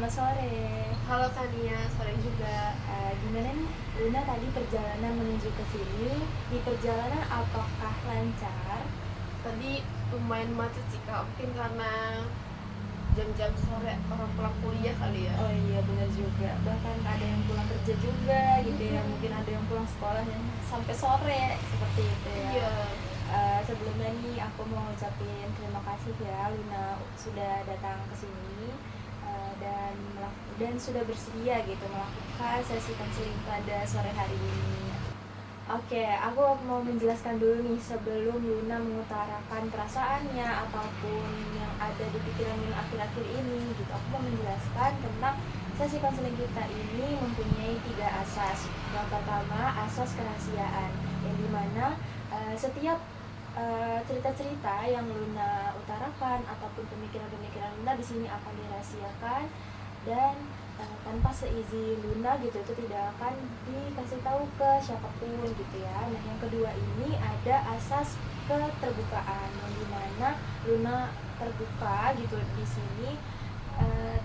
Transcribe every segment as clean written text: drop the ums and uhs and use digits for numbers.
selamat sore. Halo Tania, sore juga. Gimana nih Luna tadi perjalanan menuju ke sini? Di perjalanan apakah lancar? Tadi lumayan macet sih Kak, mungkin karena jam-jam sore orang pulang kuliah kali ya. Oh iya benar juga. Bahkan ada yang pulang kerja juga gitu ya. Mungkin ada yang pulang sekolah dan sampai sore seperti itu ya. Iya. Sebelumnya nih aku mau ucapin terima kasih ya Luna sudah datang ke sini dan sudah bersedia gitu melakukan sesi konseling pada sore hari ini. Oke, aku mau menjelaskan dulu nih sebelum Luna mengutarakan perasaannya ataupun yang ada di pikiran Luna akhir-akhir ini gitu. Aku mau menjelaskan tentang sesi konseling kita ini mempunyai 3 asas. Yang pertama, asas kerahasiaan, yang dimana setiap cerita-cerita yang Luna utarakan ataupun pemikiran-pemikiran Luna di sini akan dirahasiakan dan tanpa seizin Luna gitu, itu tidak akan dikasih tahu ke siapapun gitu ya. Nah yang kedua ini ada asas keterbukaan, yang dimana Luna terbuka gitu di sini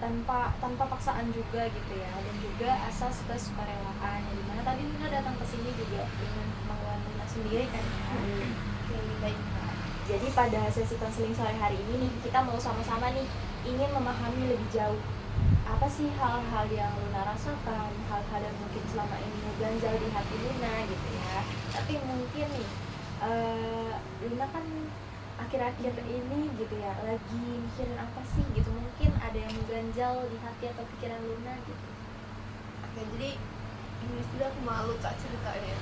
tanpa paksaan juga gitu ya, dan juga asas kesukarelaan, yang dimana tadi Luna datang ke sini juga dengan kemauan Luna sendiri kan ya. Baik. Jadi pada sesi konseling sore hari ini nih, kita mau sama-sama nih ingin memahami lebih jauh apa sih hal-hal yang Luna rasakan, hal-hal yang mungkin selama ini ngeganjal di hati Luna gitu ya. Tapi mungkin nih Luna kan akhir-akhir ini gitu ya lagi mikirin apa sih gitu, mungkin ada yang mengganjal di hati atau pikiran Luna gitu. Oke, jadi ini sudah aku malu Kak ceritanya.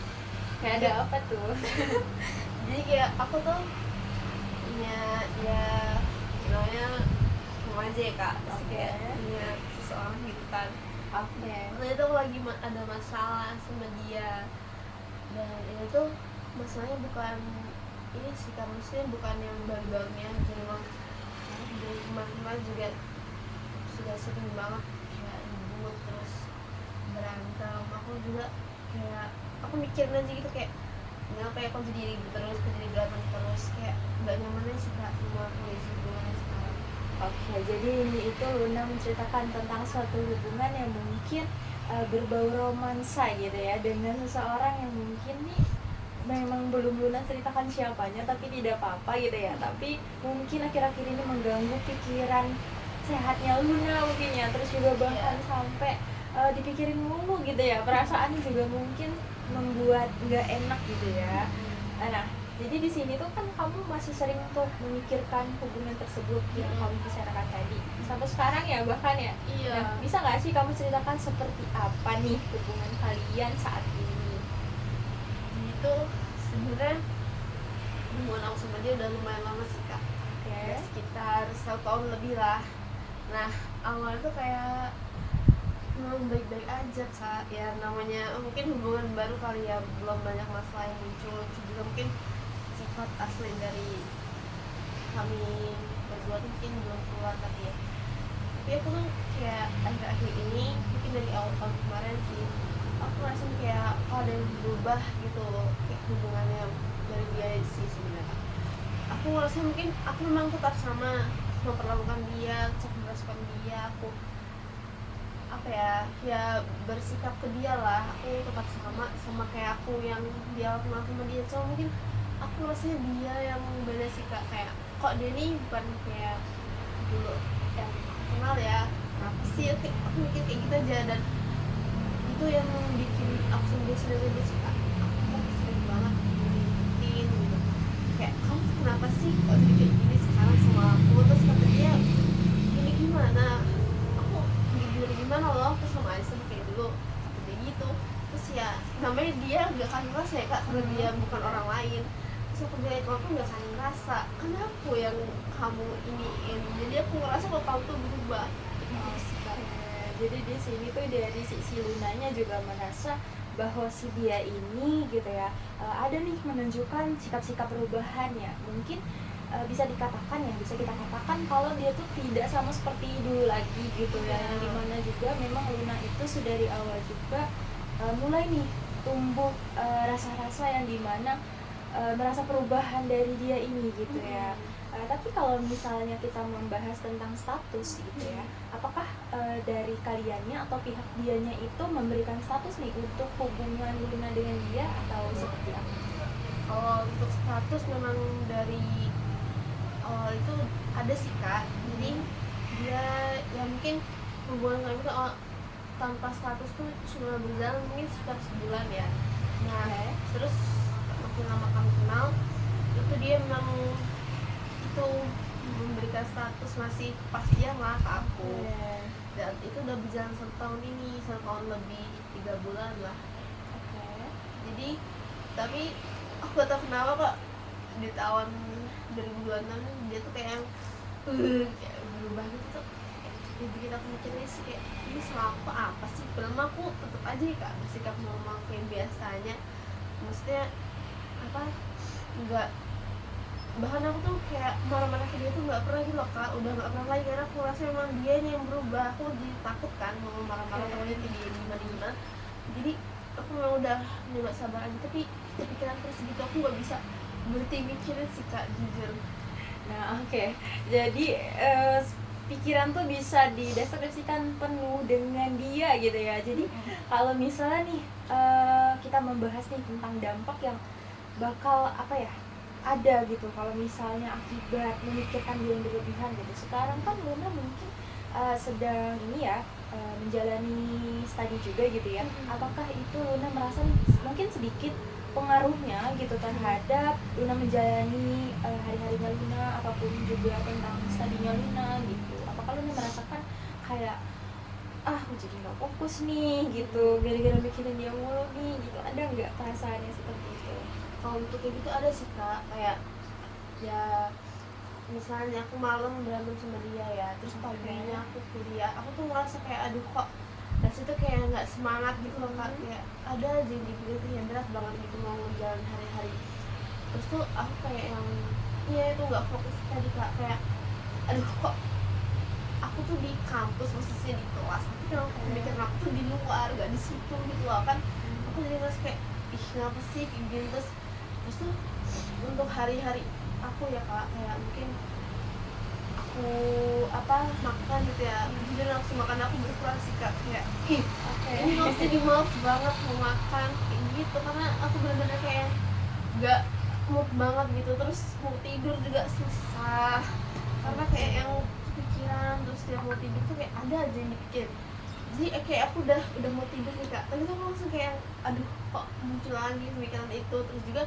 Kayak ada apa tuh? Jadi kayak aku tuh ya namanya remaja ya Kak, terus kayak punya seseorang gitu kan. Oke. Waktu itu aku lagi ada masalah sama dia, dan itu tuh masalahnya bukan ini sih Kak, maksudnya bukan yang baru-barunya, jadi memang dari kemarin-kemarin juga sudah sering banget kayak ribut terus berantem. Aku juga kayak aku mikirin aja gitu kayak kenapa ya kok jadi ribut terus, kok jadi berantem terus, kayak nggak nyaman aja sih Kak sama kondisi hubungannya sekarang. Oke, jadi ini itu Luna menceritakan tentang suatu hubungan yang mungkin berbau romansa gitu ya, dengan seseorang yang mungkin nih memang belum Luna ceritakan siapanya, tapi tidak apa-apa gitu ya. Tapi mungkin akhir-akhir ini mengganggu pikiran sehatnya Luna mungkin ya, terus juga bahkan sampai dipikirin mulu gitu ya, perasaan juga mungkin membuat nggak enak gitu ya. Nah, jadi di sini tuh kan kamu masih sering tuh memikirkan hubungan tersebut yang kamu bicarakan tadi sampai sekarang ya bahkan ya. Iya. Nah, bisa nggak sih kamu ceritakan seperti apa nih hubungan kalian saat ini? Jadi tuh sebenarnya hubungan aku sama dia udah lumayan lama sih Kak. Oke. Sekitar 1 tahun lebih lah. Nah awalnya tuh kayak memang baik-baik aja Kak, ya namanya mungkin hubungan baru kali ya, belum banyak masalah yang muncul, juga mungkin sifat asli dari kami berdua tuh mungkin belum keluar tadi ya. Tapi aku tuh kayak akhir-akhir ini, mungkin dari awal tahun kemarin sih, aku ngerasa kayak ada yang berubah gitu, kayak hubungannya dari dia sih sebenarnya. Aku ngerasa mungkin aku memang tetap sama memperlakukan dia, tetap merespon dia, aku apa ya bersikap ke dia lah, aku tetap sama kayak aku yang dia kenal sama dia, cuma mungkin aku rasanya dia yang beda sih Kak, kayak kok dia nih bukan kayak dulu yang aku kenal ya, apa sih, aku mikir kayak gitu aja, dan itu yang bikin aku sendiri sih Kak. Aku sering banget diingetin gitu, kayak kamu kenapa sih kok jadi kayak gini sekarang sama aku, terus kata dia ini gimana, gimana loh, aku sama aja sama kayak dulu, kata dia gitu. Terus ya namanya dia gak akan ngerasa ya Kak, karena dia bukan orang lain. Terus aku bilang kalau aku gak akan ngerasa, kan aku yang kamu iniin, jadi aku ngerasa kalau kamu tuh berubah gitu sih Kak. Jadi di sini tuh dari sisi Lunanya juga merasa bahwa si dia ini gitu ya ada nih menunjukkan sikap-sikap perubahan ya, mungkin bisa kita katakan kalau dia tuh tidak sama seperti dulu lagi gitu ya, yang dimana juga memang Luna itu sudah dari awal juga mulai nih tumbuh rasa-rasa yang dimana merasa perubahan dari dia ini gitu ya. Tapi kalau misalnya kita membahas tentang status gitu ya, apakah dari kaliannya atau pihak dianya itu memberikan status nih untuk hubungan Luna dengan dia atau seperti apa? Kalau untuk status memang dari awal itu ada sih kak, jadi dia ya mungkin hubungan kami itu tanpa status tuh cuma berjalan mungkin sekitar sebulan ya. Nah Oke. terus makin lama kami kenal itu dia memang itu memberikan status masih kepastian lah ke aku, dan itu udah berjalan 1 tahun ini, 1 tahun lebih 3 bulan lah. Oke. Jadi tapi aku gak tau kenapa kok di tahun 2026 dia tuh kayak kayak berubah gitu tuh, ya bikin aku mikirnya sih kayak ini salah aku apa sih, padahal mah aku tetep aja ya kak bersikap normal kayak biasanya, maksudnya apa nggak, bahkan aku tuh kayak marah-marah ke dia tuh nggak pernah gitu loh kak, udah nggak pernah lagi karena aku rasa emang dia yang berubah, aku jadi takut kan mau marah-marah sama dia di gimana, jadi aku memang udah nggak sabar aja, tapi kepikiran terus gitu aku nggak bisa berhenti mikirin sih kak jujur. Nah, oke. Jadi pikiran tuh bisa dideskripsikan penuh dengan dia gitu ya. Jadi kalau misalnya nih kita membahas nih tentang dampak yang bakal apa ya, ada gitu kalau misalnya akibat memikirkan dia yang berlebihan gitu. Sekarang kan Luna mungkin sedang ini ya, menjalani studi juga gitu ya. Apakah itu Luna merasa nih, mungkin sedikit pengaruhnya gitu terhadap Luna menjalani hari-harinya Luna, apapun juga tentang studinya Luna gitu? Apakah Luna merasakan kayak aku jadi nggak fokus nih gitu gara-gara mikirin dia mulu nih gitu? Ada nggak perasaannya seperti itu? Kalau untuk kayak gitu ada sih kak, kayak ya misalnya aku malam berantem sama dia ya, terus paginya aku kuliah, aku tuh ngerasa kayak aduh kok rasanya tuh kayak nggak semangat gitu loh kak, kayak ada aja yang dipikir tuh yang berat banget gitu mau ngejalan hari-hari, terus tuh aku kayak yang iya itu nggak fokus tadi kak, kayak aduh kok aku tuh di kampus posisinya di kelas, tapi kalau pemikiran aku tuh di luar gak di situ gitu loh kan, aku jadi ngerasa kayak ih kenapa sih kayak gini, terus tuh untuk hari-hari aku ya kak, kayak mungkin aku apa makan gitu ya, jujur nafsu makan aku berkurang sih kak, kayak ih ini masih di maaf banget mau makan kayak gitu, karena aku bener-bener kayak gak mood banget gitu, terus mau tidur juga susah karena kayak yang kepikiran, terus tiap mau tidur tuh kayak ada aja yang dipikir, jadi kayak aku udah mau tidur nih kak, tapi tuh aku langsung kayak aduh kok muncul lagi pemikiran itu, terus juga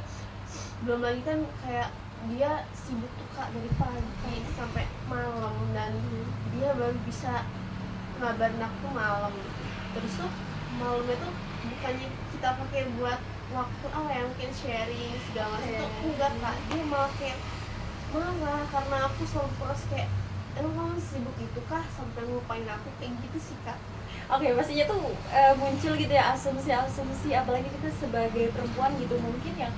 belum lagi kan kayak dia sibuk tuh kak dari pagi sampai malam, dan dia baru bisa ngabarin aku malam, terus tuh malamnya tuh bukannya kita pakai buat waktu apa ya mungkin sharing segala macam tuh enggak kak, dia malah kayak marah karena aku selalu polos kayak emang kamu sibuk itu kah sampai ngelupain aku kayak gitu sih kak. Oke, pastinya tuh muncul gitu ya asumsi-asumsi, apalagi kita sebagai perempuan gitu mungkin yang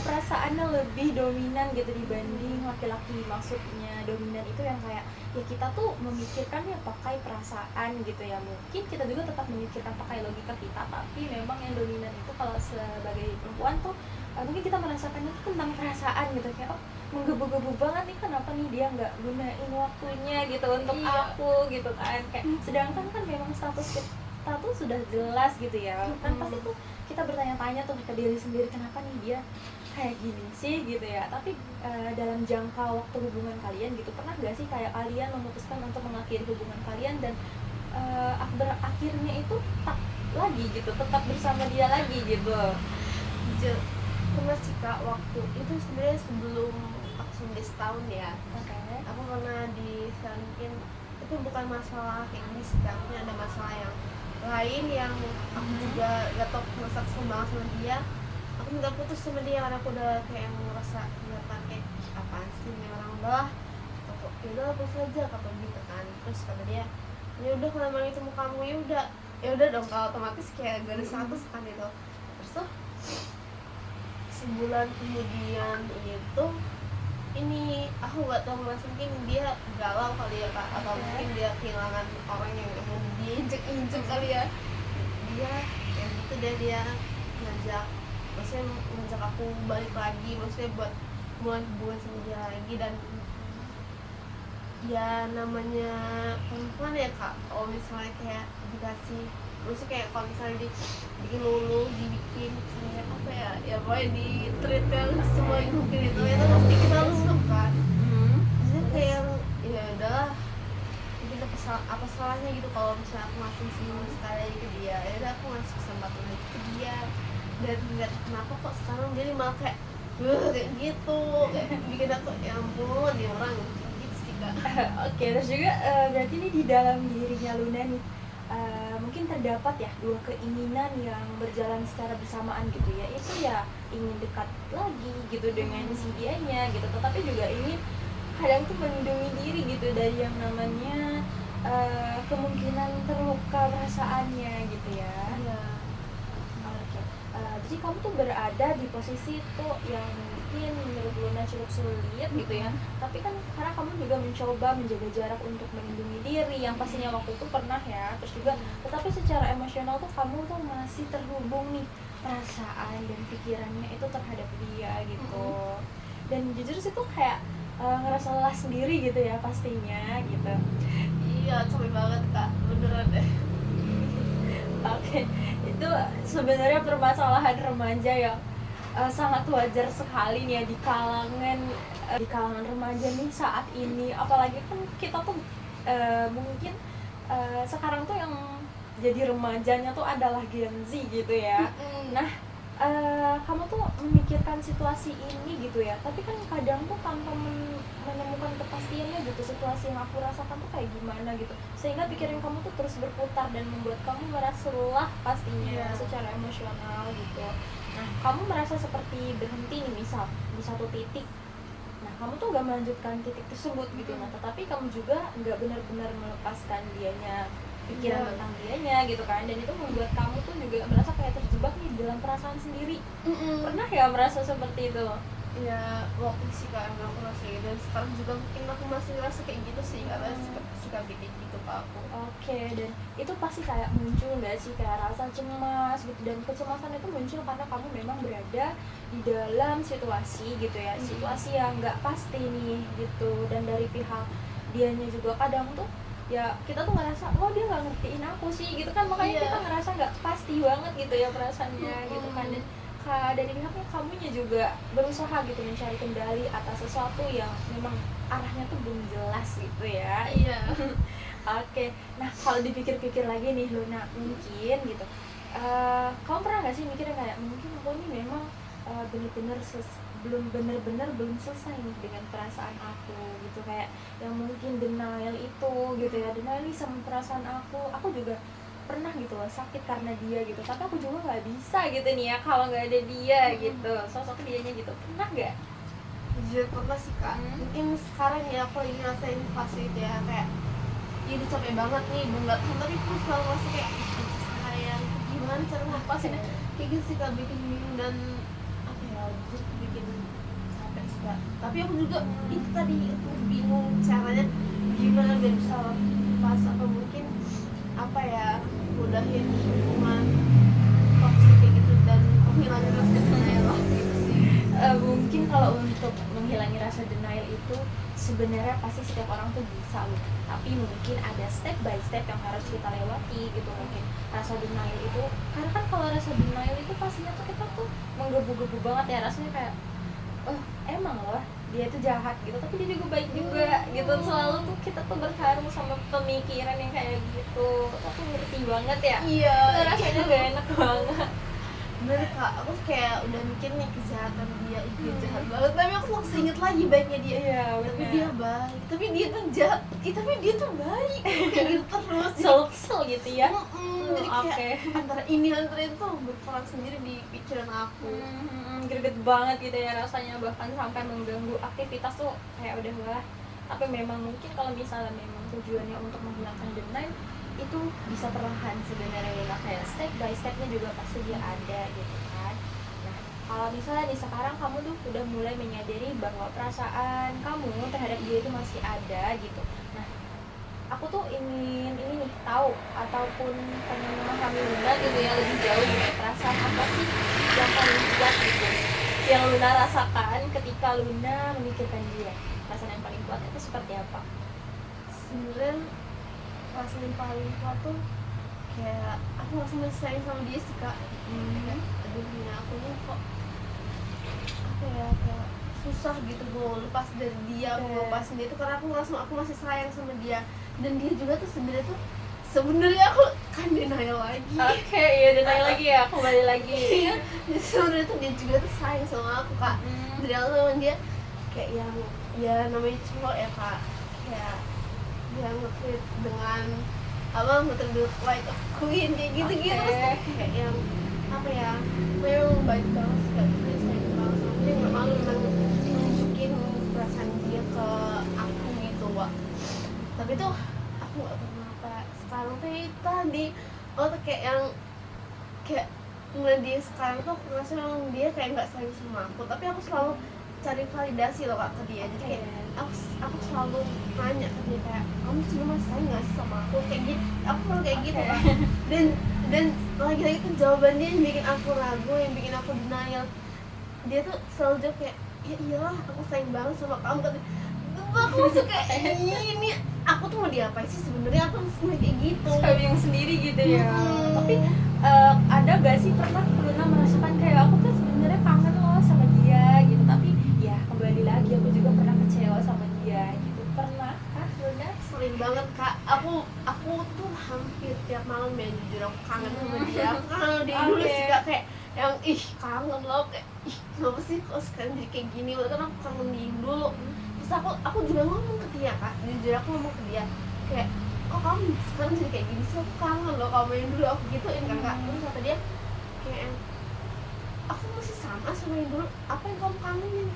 perasaannya lebih dominan gitu dibanding laki-laki. Maksudnya dominan itu yang kayak ya kita tuh memikirkan ya pakai perasaan gitu ya, mungkin kita juga tetap memikirkan pakai logika kita, tapi memang yang dominan itu kalau sebagai perempuan tuh mungkin kita merasakannya tuh tentang perasaan gitu, kayak oh menggebu-gebu banget nih, kenapa nih dia nggak gunain waktunya gitu untuk aku gitu kan, kayak sedangkan kan memang status sudah jelas gitu ya kan, pasti tuh kita bertanya-tanya tuh ke diri sendiri, kenapa nih dia kayak gini sih gitu ya. Tapi dalam jangka waktu hubungan kalian gitu, pernah gak sih kayak kalian memutuskan untuk mengakhiri hubungan kalian dan akhirnya itu tetap lagi gitu, tetap bersama dia lagi gitu? Jujur pernah sih kak, waktu itu sebenarnya sebelum aku sudah setahun ya, aku pernah mungkin itu bukan masalah kayak gini sih kak, mungkin ada masalah yang lain yang aku juga gak tau ngerasa kesel banget sama dia, aku minta putus sama dia karena aku udah kayak ngerasa kelihatan kayak apaan sih ini orang, udah ya udah putus aja kata gitu kan, terus kata dia ya udah kalau emang itu mau kamu ya udah dong, kalau otomatis kayak gak ada status kan itu, terus tuh sebulan kemudian itu ini aku nggak tahu, mas mungkin dia galau kali ya kak, atau mungkin dia kehilangan orang yang emang dia injek kali ya, dia yang gitu dia ngajak, maksudnya ngajak aku balik lagi, maksudnya buat mulai hubungan sama dia lagi, dan ya namanya perempuan ya kak, kalau misalnya kayak dikasih, maksudnya kayak kalau misalnya dibikin lulu, dibikin kayak apa ya, ya pokoknya di treat yang semua mungkin itu pasti kita luluh kan. Jadi kayak ya udahlah, mungkin apa salahnya gitu kalau misalnya aku ngasih senyum sekali aja ke dia, ya udah aku ngasih kesempatan lagi ke dia. Dan nggak kenapa kok sekarang dia malah kayak kayak gitu, kayak bikin aku ya ampun dia orang gitu sih kak. Oke, terus juga berarti nih di dalam dirinya Luna nih mungkin terdapat ya dua keinginan yang berjalan secara bersamaan gitu ya. Itu ya ingin dekat lagi gitu dengan si dianya gitu, tetapi juga ingin kadang tuh melindungi diri gitu dari yang namanya kemungkinan terluka perasaannya gitu ya. Iya. Oke. Jadi kamu tuh berada di posisi itu yang mungkin menurut Luna cukup sulit gitu ya. Tapi kan karena kamu juga mencoba menjaga jarak untuk melindungi diri yang pastinya waktu itu pernah ya. Terus juga tetapi secara emosional tuh kamu tuh masih terhubung nih perasaan dan pikirannya itu terhadap dia gitu. Dan jujur sih tuh kayak ngerasa lelah sendiri gitu ya pastinya gitu. Iya, capek banget kak, beneran deh. Oke, itu sebenarnya permasalahan remaja yang sangat wajar sekali nih ya di kalangan remaja nih saat ini. Apalagi kan kita tuh mungkin sekarang tuh yang jadi remajanya tuh adalah Gen Z gitu ya. Nah, kamu tuh memikirkan situasi ini gitu ya, tapi kan kadang tuh tanpa menemukan kepastiannya gitu, situasi yang aku rasakan tuh kayak gimana gitu, sehingga pikiran kamu tuh terus berputar dan membuat kamu merasa lelah pastinya secara emosional gitu. Nah, kamu merasa seperti berhenti nih misal di satu titik. Nah, kamu tuh gak melanjutkan titik tersebut gitu. Nah, tetapi kamu juga gak benar-benar melepaskan dianya, pikiran tentang dianya gitu kan. Dan itu membuat kamu tuh juga merasa kayak terjebak nih dalam perasaan sendiri. Pernah ya merasa seperti itu? Ya waktu sih kak emang aku rasa gitu, dan sekarang juga mungkin aku masih ngerasa kayak gitu sih karena sikap kayak gitu ke aku. Oke, dan itu pasti kayak muncul gak sih kayak rasa cemas gitu, dan kecemasan itu muncul karena kamu memang berada di dalam situasi gitu ya, situasi yang nggak pasti nih gitu, dan dari pihak dianya juga kadang tuh ya kita tuh ngerasa oh dia nggak ngertiin aku sih gitu kan, makanya kita ngerasa nggak pasti banget gitu ya perasaannya gitu kan. Dan dari pihaknya kamunya juga berusaha gitu mencari kendali atas sesuatu yang memang arahnya tuh belum jelas gitu ya. Iya. Oke, nah kalau dipikir-pikir lagi nih Luna, mungkin gitu kamu pernah nggak sih mikirnya kayak mungkin aku nih memang bener-bener belum selesai nih dengan perasaan aku gitu, kayak yang mungkin denial itu gitu ya, denial nih sama perasaan aku juga pernah gitu loh sakit karena dia gitu, tapi aku juga nggak bisa gitu nih ya kalau nggak ada dia gitu, sosok dianya gitu. Pernah nggak? Jujur pernah sih kak. Mungkin sekarang ya aku lagi ngerasain fase itu ya, kayak jadi capek banget nih nggak, tapi aku selalu ngerasa kayak sayang, gimana cara ngelepasin kayak gitu sih kak, bikin bingung dan apa ya, jadi bikin capek sih kak. Tapi aku juga itu tadi aku bingung caranya gimana biar bisa lepas, apa mungkin apa ya, mudahin hubungan toksik kayak gitu dan menghilangkan rasa denial lah gitu sih. Mungkin kalau untuk menghilangi rasa denial itu sebenarnya pasti setiap orang tuh bisa loh, tapi mungkin ada step by step yang harus kita lewati gitu. Mungkin rasa denial itu karena kan kalau rasa denial itu pastinya tuh kita tuh menggebu-gebu banget ya, rasanya kayak oh emang loh dia itu jahat gitu, tapi dia juga baik juga gitu. Selalu tuh kita tuh berharu sama pemikiran yang kayak gitu, aku ngerti banget ya. Iya, itu rasanya gak enak banget. bener kak, aku kayak udah mikir nih kejahatan dia, dia jahat banget, tapi aku langsung inget lagi baiknya dia. Iya, tapi dia baik, tapi dia tuh jahat, tapi dia tuh baik kayak gitu terus. Kesel gitu ya. Jadi kayak antara ini antara itu berperang sendiri di pikiran aku. Greget banget gitu ya rasanya, bahkan sampai mengganggu aktivitas tuh kayak udah lah. Tapi memang mungkin kalau misalnya memang tujuannya untuk menghilangkan denial itu bisa perlahan sebenarnya ya, kayak step by stepnya juga pasti dia ada gitu kan. Nah kalau misalnya di sekarang kamu tuh udah mulai menyadari bahwa perasaan kamu terhadap dia itu masih ada gitu. Nah aku tuh ingin ini nih tahu ataupun pengen memahami Luna gitu ya lebih jauh gitu, perasaan apa sih yang paling kuat gitu yang Luna rasakan ketika Luna memikirkan dia. Perasaan yang paling kuat itu seperti apa? sebenarnya perasaan yang paling kuat tuh kayak aku langsung masih sayang sama dia sih kak. Kayak aduh ya aku nih kok apa ya, kayak susah gitu mau lepas dari dia, mau lepasin dia itu karena aku ngerasa aku masih sayang sama dia, dan dia juga tuh sebenarnya aku kan denial lagi. Oke, iya denial lagi ya, kembali lagi. Iya, jadi sebenarnya tuh dia juga tuh sayang sama aku kak. Dari awal sama dia kayak yang ya namanya cowok ya kak, kayak dia nge-treat dengan apa, nge-treat like a queen kayak gitu-gitu. Terus kayak yang apa ya, memang baik banget sih kak, dia sayang banget sama dia, nggak malu memang nunjukin perasaan dia ke aku gitu wak. Tapi tuh aku nggak pernah apa sekarang tuh tadi tuh kayak yang kayak ngeliat dia sekarang tuh aku ngerasa memang dia kayak nggak sayang sama aku, tapi aku selalu cari validasi loh kak ke dia. Jadi kayak aku selalu nanya ke dia kayak kamu sebenarnya masih sayang nggak sih sama aku, kayak gitu. Aku selalu kayak gitu kak. Dan lagi-lagi tuh jawaban dia yang bikin aku ragu, yang bikin aku denial. Dia tuh selalu jawab kayak ya iyalah aku sayang banget sama kamu. Aku masuk kayak ini aku tuh mau diapain sih sebenarnya, aku masih kayak gitu, Kayak bingung sendiri gitu ya. Tapi ada gak sih pernah Luna merasakan kayak aku tuh sebenarnya kangen loh sama dia gitu, tapi ya kembali lagi aku juga pernah kecewa sama dia gitu. Pernah kah Luna? sering banget kak. Aku tuh hampir tiap malam ya jujur aku kangen sama dia. Aku kangen sama dia dulu sih kak, kayak yang kangen loh, kayak kenapa sih kok sekarang jadi kayak gini, kan aku kangen dia dulu. Terus aku juga ngomong ke dia kak, jujur aku ngomong ke dia kayak kok kamu sekarang jadi kayak gini sih, aku kangen loh kamu yang dulu aku gituin kan kak. Terus kata dia kayak aku masih sama yang dulu, apa yang kamu kangenin?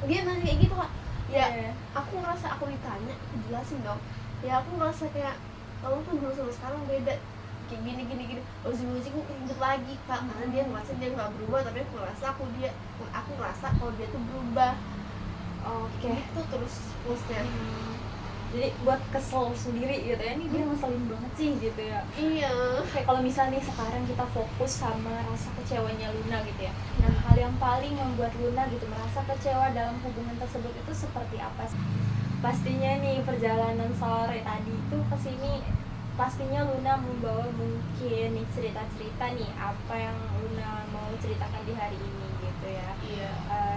Dia nanya kayak gitu kak. Ya aku ngerasa aku ditanya, aku jelasin dong. Ya aku ngerasa kayak kamu tuh dulu sama sekarang beda, kayak gini. Ujung-ujung inget lagi kak, karena dia ngerasa dia nggak berubah, tapi aku ngerasa kalau dia tuh berubah. Oke. Itu terus terusnya. Jadi buat kesel sendiri gitu ya, ini dia ngeselin banget sih gitu ya. Iya. Kayak kalau misalnya nih sekarang kita fokus sama rasa kecewanya Luna gitu ya. Nah, hal yang paling membuat Luna gitu merasa kecewa dalam hubungan tersebut itu seperti apa sih? Pastinya nih perjalanan sore tadi itu ke sini pastinya Luna membawa mungkin nih cerita-cerita nih apa yang Luna mau ceritakan di hari ini gitu ya. Iya.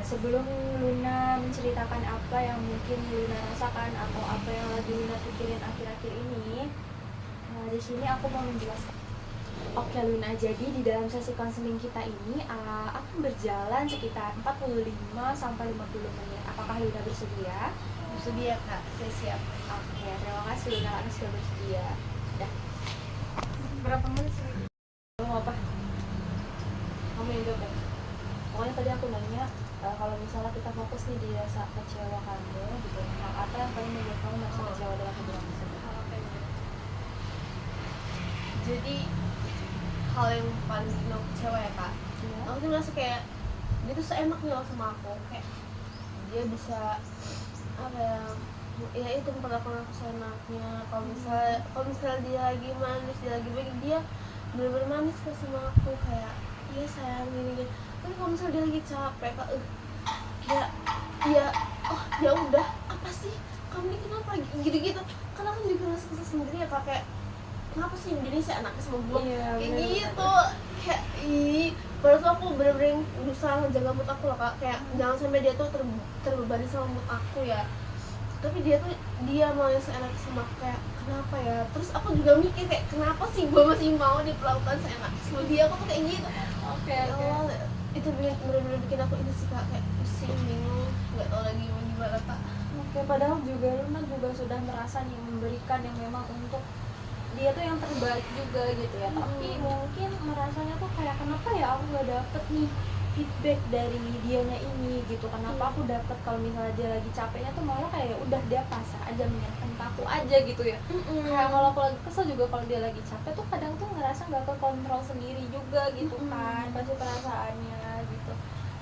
Sebelum Luna menceritakan apa yang mungkin Luna rasakan atau apa yang lagi Luna pikirin akhir-akhir ini, di sini aku mau menjelaskan. Oke Luna, jadi di dalam sesi konseling kita ini akan berjalan sekitar 45 sampai 50 menit. Apakah Luna bersedia? Bersedia kak, saya siap. Oke, terima kasih Luna karena sudah bersedia. Dah. Berapa menit sih? Mau apa? Kamu yang jawab ya? Pokoknya tadi aku nanya, kalau misalnya kita fokus nih di rasa kecewa kamu gitu, apa yang paling membuat kamu merasa kecewa dalam hubungan tersebut? Jadi hal yang paling bikin aku kecewa ya kak, aku tuh merasa kayak dia tuh seenaknya loh sama aku, kayak dia bisa apa ya itu memperlakukan aku seenaknya. Kalau misalnya dia lagi manis, dia lagi baik, dia bener-bener manis ke sama aku, kayak iya sayang gini. Tapi kalau misalnya dia lagi capek kak, kayak ya udah apa sih kamu ini kenapa gitu. Karena aku juga ngerasa kesel sendiri ya kak, kayak kenapa sih jadi saya anaknya sama gue kayak gitu, kayak padahal tuh aku bener-bener berusaha ngejaga mood aku loh kak, kayak jangan sampai dia tuh terbebani sama mood aku ya. Tapi dia malah yang seenaknya sama aku, kayak kenapa ya. Terus aku juga mikir kayak kenapa sih gue masih mau diperlakukan seenaknya sama dia, aku tuh kayak gitu. Oke. Allah, itu bener-bener bikin aku ini sih kak, kayak pusing, bingung, nggak tahu lagi mau gimana kak. Oke, padahal juga Luna juga sudah merasa nih memberikan yang memang untuk dia tuh yang terbaik juga gitu ya. Tapi mungkin merasanya tuh kayak kenapa ya aku nggak dapet nih feedback dari dianya ini gitu. Kenapa aku dapet kalau misalnya dia lagi capeknya tuh malah kayak udah dia pasrah aja, menyerahkan ke aku aja gitu ya. Kayak kalau aku lagi kesel juga kalau dia lagi capek tuh kadang tuh ngerasa nggak kekontrol sendiri juga gitu kan, pasti perasaannya gitu.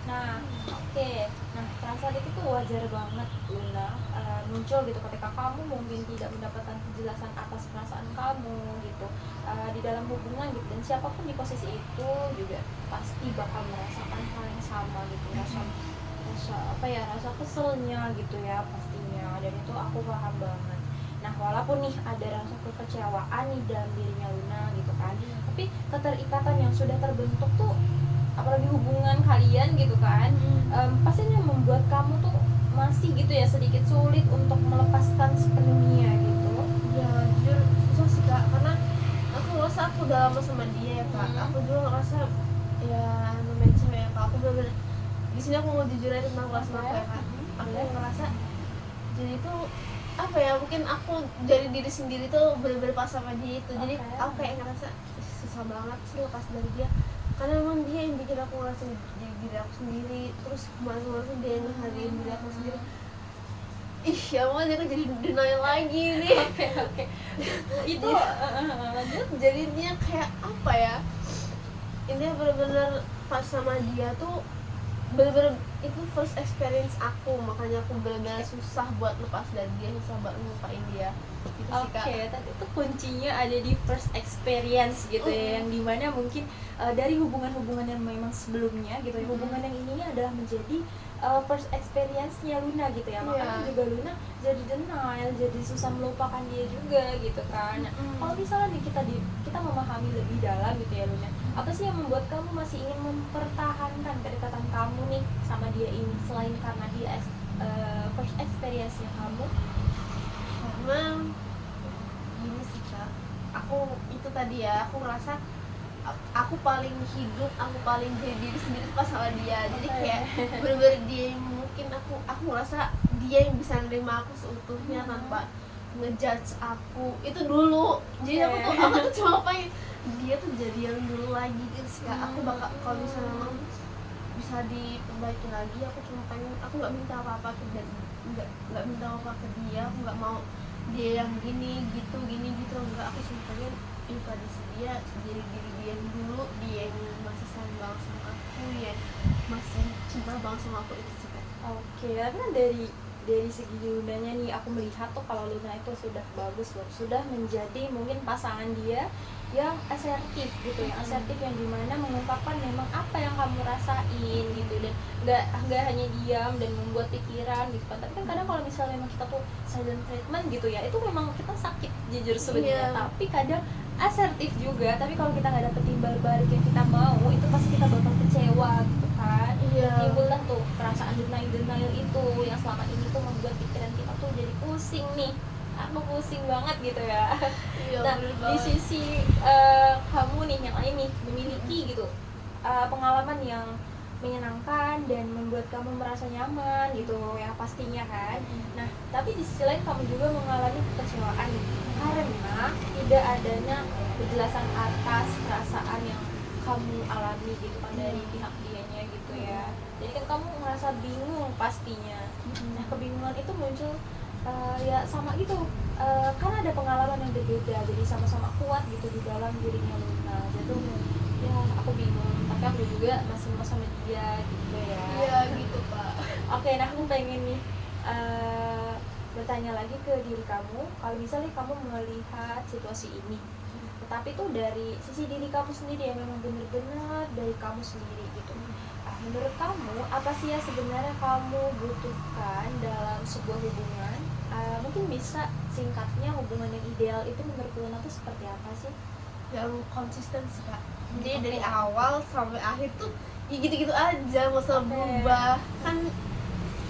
Nah, oke. Nah, perasaan itu tuh wajar banget Luna muncul gitu ketika kamu mungkin tidak mendapatkan kejelasan atas perasaan kamu gitu di dalam hubungan gitu, dan siapapun di posisi itu juga pasti bakal merasakan hal yang sama gitu, rasa keselnya gitu ya pastinya, dan itu aku paham banget. Nah walaupun nih ada rasa kekecewaan nih dalam dirinya Luna gitu kan, tapi keterikatan yang sudah terbentuk tuh, apalagi hubungan kalian gitu kan, pastinya membuat kamu tuh masih gitu ya sedikit sulit untuk melepaskan sepenuhnya gitu. Ya jujur susah sih kak, karena aku ngerasa aku udah lama sama dia ya kak. Aku juga ngerasa ya namanya cewek ya kak, aku bener-bener di sini aku mau jujur aja tentang perasaan aku ya kak. Aku ngerasa jadi tuh apa ya, mungkin aku dari diri sendiri tuh bener-bener pas sama dia itu. Jadi aku kayak ngerasa susah banget sih lepas dari dia, karena memang dia yang bikin aku ngerasa jadi diri aku sendiri. Terus kemarin-kemarin tuh dia yang ngehargain diri aku sendiri. Ih ya ampun, aku jadi denial lagi nih. Oke. Itu lanjut. Jadinya kayak apa ya, ini bener-bener pas sama dia tuh bener-bener itu first experience aku, makanya aku bener-bener susah buat lepas dari dia, susah buat ngelupain dia gitu sih kak. Oke, tadi itu kuncinya ada di first experience gitu ya, yang dimana mungkin dari hubungan-hubungan yang memang sebelumnya gitu ya, hubungan yang ininya adalah menjadi first experience-nya Luna gitu ya, makanya juga Luna jadi denial, jadi susah melupakan dia juga gitu kan. Kalau misalnya nih kita memahami lebih dalam gitu ya Luna, apa sih yang membuat kamu masih ingin mempertahankan kedekatan kamu nih sama dia ini, selain karena dia first experience-nya kamu? Karena gini sih kak, aku itu tadi ya, aku ngerasa aku paling hidup, aku paling jadi diri sendiri pas sama dia. Jadi kayak bener-bener dia yang mungkin aku ngerasa dia yang bisa nerima aku seutuhnya tanpa ngejudge aku itu dulu. Jadi aku tuh cuma pengen dia tuh jadi yang dulu lagi gitu sih kak. Aku bakal kalau misalnya memang bisa diperbaiki lagi, aku cuma pengen, aku nggak minta apa-apa ke dia, nggak minta apa ke dia, aku nggak mau dia yang gini gitu enggak. Aku cuma pengen tradisi dia jadi diri dia yang dulu, dia yang masih sayang banget sama aku, ya masih cinta banget sama aku itu sih kan. Oke, karena dari segi Lunanya nih, aku melihat tuh kalau Luna itu sudah bagus loh, sudah menjadi mungkin pasangan dia yang asertif gitu, yang asertif, yang dimana mengungkapkan memang apa yang kamu rasain gitu, dan nggak hanya diam dan membuat pikiran gitu kan. Tapi kan kadang kalau misalnya memang kita tuh silent treatment gitu ya, itu memang kita sakit jujur sebenarnya, tapi kadang asertif juga, tapi kalau kita nggak dapet timbal balik yang kita mau, itu pasti kita bakal kecewa gitu kan. Timbullah tuh perasaan denial itu yang selama ini tuh membuat pikiran kita tuh jadi pusing nih. Aku pusing banget gitu ya. Nah di sisi kamu nih yang lain nih memiliki gitu pengalaman yang menyenangkan dan membuat kamu merasa nyaman gitu ya pastinya kan. Nah tapi di sisi lain kamu juga mengalami kekecewaan nih, karena tidak adanya kejelasan atas perasaan yang kamu alami gitu kan dari pihak dianya gitu ya. Jadi kan kamu merasa bingung pastinya. Nah kebingungan itu muncul ya sama gitu, karena ada pengalaman yang berbeda, jadi sama-sama kuat gitu di dalam dirinya Luna. Jadi ya aku bingung, tapi aku juga masih mau sama dia gitu ya. Iya gitu pak. Oke, nah aku pengen nih bertanya lagi ke diri kamu, kalau misalnya kamu melihat situasi ini, tetapi tuh dari sisi diri kamu sendiri yang memang benar-benar dari kamu sendiri gitu. Menurut kamu apa sih yang sebenarnya kamu butuhkan dalam sebuah hubungan? Mungkin bisa singkatnya, hubungan yang ideal itu menurut Luna tuh seperti apa sih? Yang konsisten sih kak. Jadi dari awal sampai akhir tuh ya gitu-gitu aja, nggak usah berubah kan.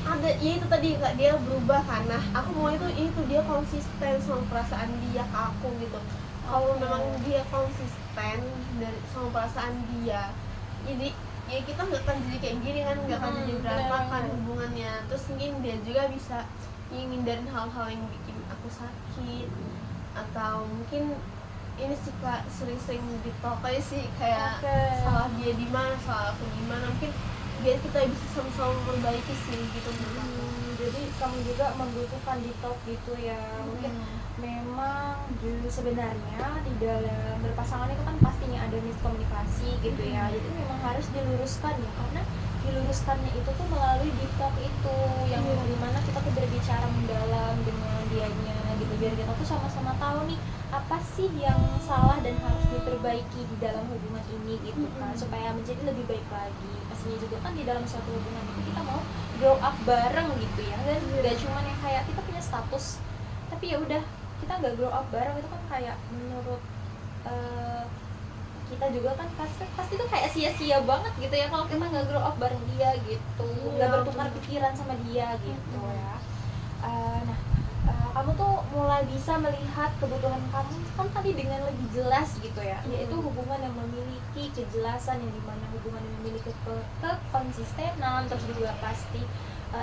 Ada ya itu tadi kak, dia berubah kan. Nah aku mau itu dia konsisten sama perasaan dia ke aku gitu. Kalau memang dia konsisten dari sama perasaan dia, jadi ya kita nggak akan jadi kayak gini kan, nggak akan jadi berantakan hubungannya. Terus mungkin dia juga bisa ngindarin hal-hal yang bikin aku sakit, atau mungkin ini sih kak, sering-sering di-talk aja sih, kayak salah dia di mana, salah aku di mana, mungkin biar kita bisa sama-sama memperbaiki sih gitu. Jadi kamu juga membutuhkan di-talk gitu ya. Mungkin memang sebenarnya di dalam berpasangan itu kan pastinya ada miskomunikasi gitu ya. Jadi memang harus diluruskan ya, karena diluruskannya itu tuh melalui di-talk itu, yang dimana kita tuh berbicara mendalam dengan dianya gitu, biar kita tuh sama-sama tahu nih apa sih yang salah dan harus diperbaiki di dalam hubungan ini gitu kan, supaya menjadi lebih baik lagi. Pastinya juga kan di dalam suatu hubungan itu kita mau grow up bareng gitu ya, dan gak cuma yang kayak kita punya status tapi ya udah kita nggak grow up bareng itu kan kayak menurut kita juga kan pasti tuh kayak sia-sia banget gitu ya kalau kita nggak grow up bareng dia gitu, nggak bertukar pikiran sama dia gitu ya. Nah, kamu tuh mulai bisa melihat kebutuhan kamu kan tadi dengan lebih jelas gitu ya, yaitu hubungan yang memiliki kejelasan, yang dimana hubungan yang memiliki kekonsistenan, terus juga pasti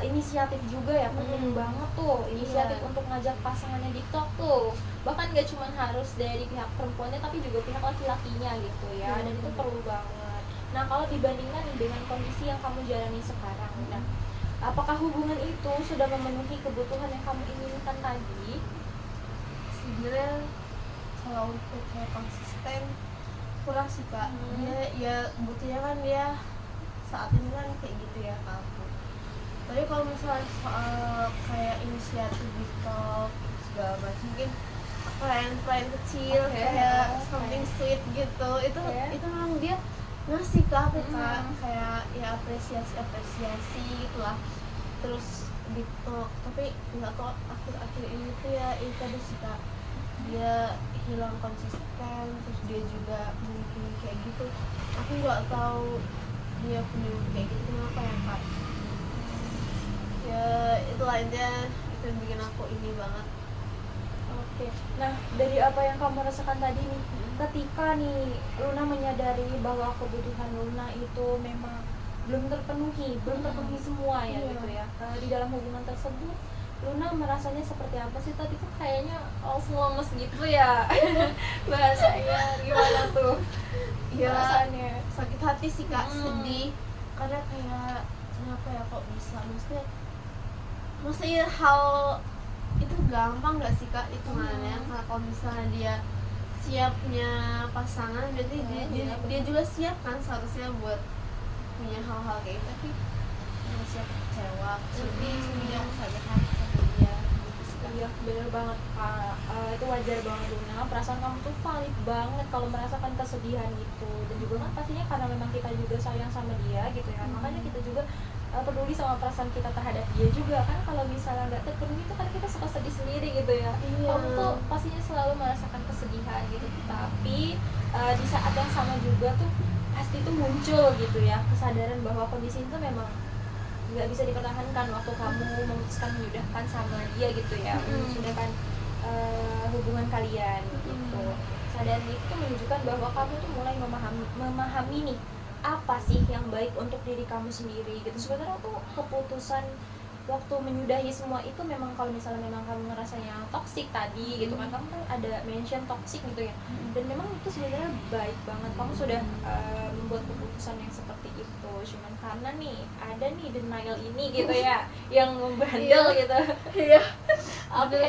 inisiatif juga ya, penting banget tuh inisiatif untuk ngajak pasangannya di talk tuh, bahkan gak cuma harus dari pihak perempuannya tapi juga pihak laki-lakinya gitu ya, dan itu perlu banget. Nah kalau dibandingkan nih dengan kondisi yang kamu jalani sekarang, nah apakah hubungan itu sudah memenuhi kebutuhan yang kamu inginkan tadi? Sebenarnya kalau untuk kayak konsisten kurang sih kak. Dia ya butuhnya kan dia saat ini kan kayak gitu ya kak aku. Tapi kalau misalnya soal kayak inisiatif di talk segala macam, mungkin plan kecil kayak something sweet gitu, itu memang dia ngasih ke aku kak, kayak ya apresiasi gitulah. Terus di talk, tapi nggak tahu akhir-akhir ini tuh ya itu tadi sih kak, dia hilang konsisten, terus dia juga mungkin kayak gitu. Aku nggak tahu dia punya kayak gitu kenapa ya kak. Ya itu lainnya itu yang bikin aku ini banget. Oke, nah dari apa yang kamu rasakan tadi nih, ketika nih Luna menyadari bahwa kebutuhan Luna itu memang belum terpenuhi semua ya gitu ya, di dalam hubungan tersebut Luna merasanya seperti apa sih? Tadi tuh kayaknya lemes gitu ya bahasanya, gimana tuh rasanya? Sakit hati sih kak, sedih karena kayak kenapa ya kok bisa, maksudnya hal itu gampang gak sih kak hitungannya. Karena kalau misalnya dia siapnya pasangan, berarti dia juga siap kan seharusnya buat punya hal-hal kayak gitu, tapi dia siap kecewa, sedih aku sakit hati sama dia gitu sih kak. Iya bener banget kak, itu wajar banget Luna, perasaan kamu tuh valid banget kalau merasakan kesedihan gitu. Dan juga kan pastinya karena memang kita juga sayang sama dia gitu ya, makanya kita juga peduli sama perasaan kita terhadap dia juga kan. Kalau misalnya nggak terpenuhi itu kan kita suka sedih sendiri gitu ya. Kamu tuh pastinya selalu merasakan kesedihan gitu, tapi di saat yang sama juga tuh pasti tuh muncul gitu ya kesadaran bahwa kondisi itu memang nggak bisa dipertahankan waktu kamu memutuskan menyudahkan sama dia gitu ya, menyudahkan hubungan kalian gitu. Kesadaran itu menunjukkan bahwa kamu tuh mulai memahami nih apa sih yang baik untuk diri kamu sendiri gitu. Sebenarnya tuh keputusan waktu menyudahi semua itu memang kalau misalnya memang kamu ngerasanya toksik tadi gitu kan, kamu kan ada mention toksik gitu ya, dan memang itu sebenarnya baik banget kamu sudah membuat keputusan yang seperti itu. Cuman karena nih ada nih denial ini gitu ya yang membandel gitu. Oke,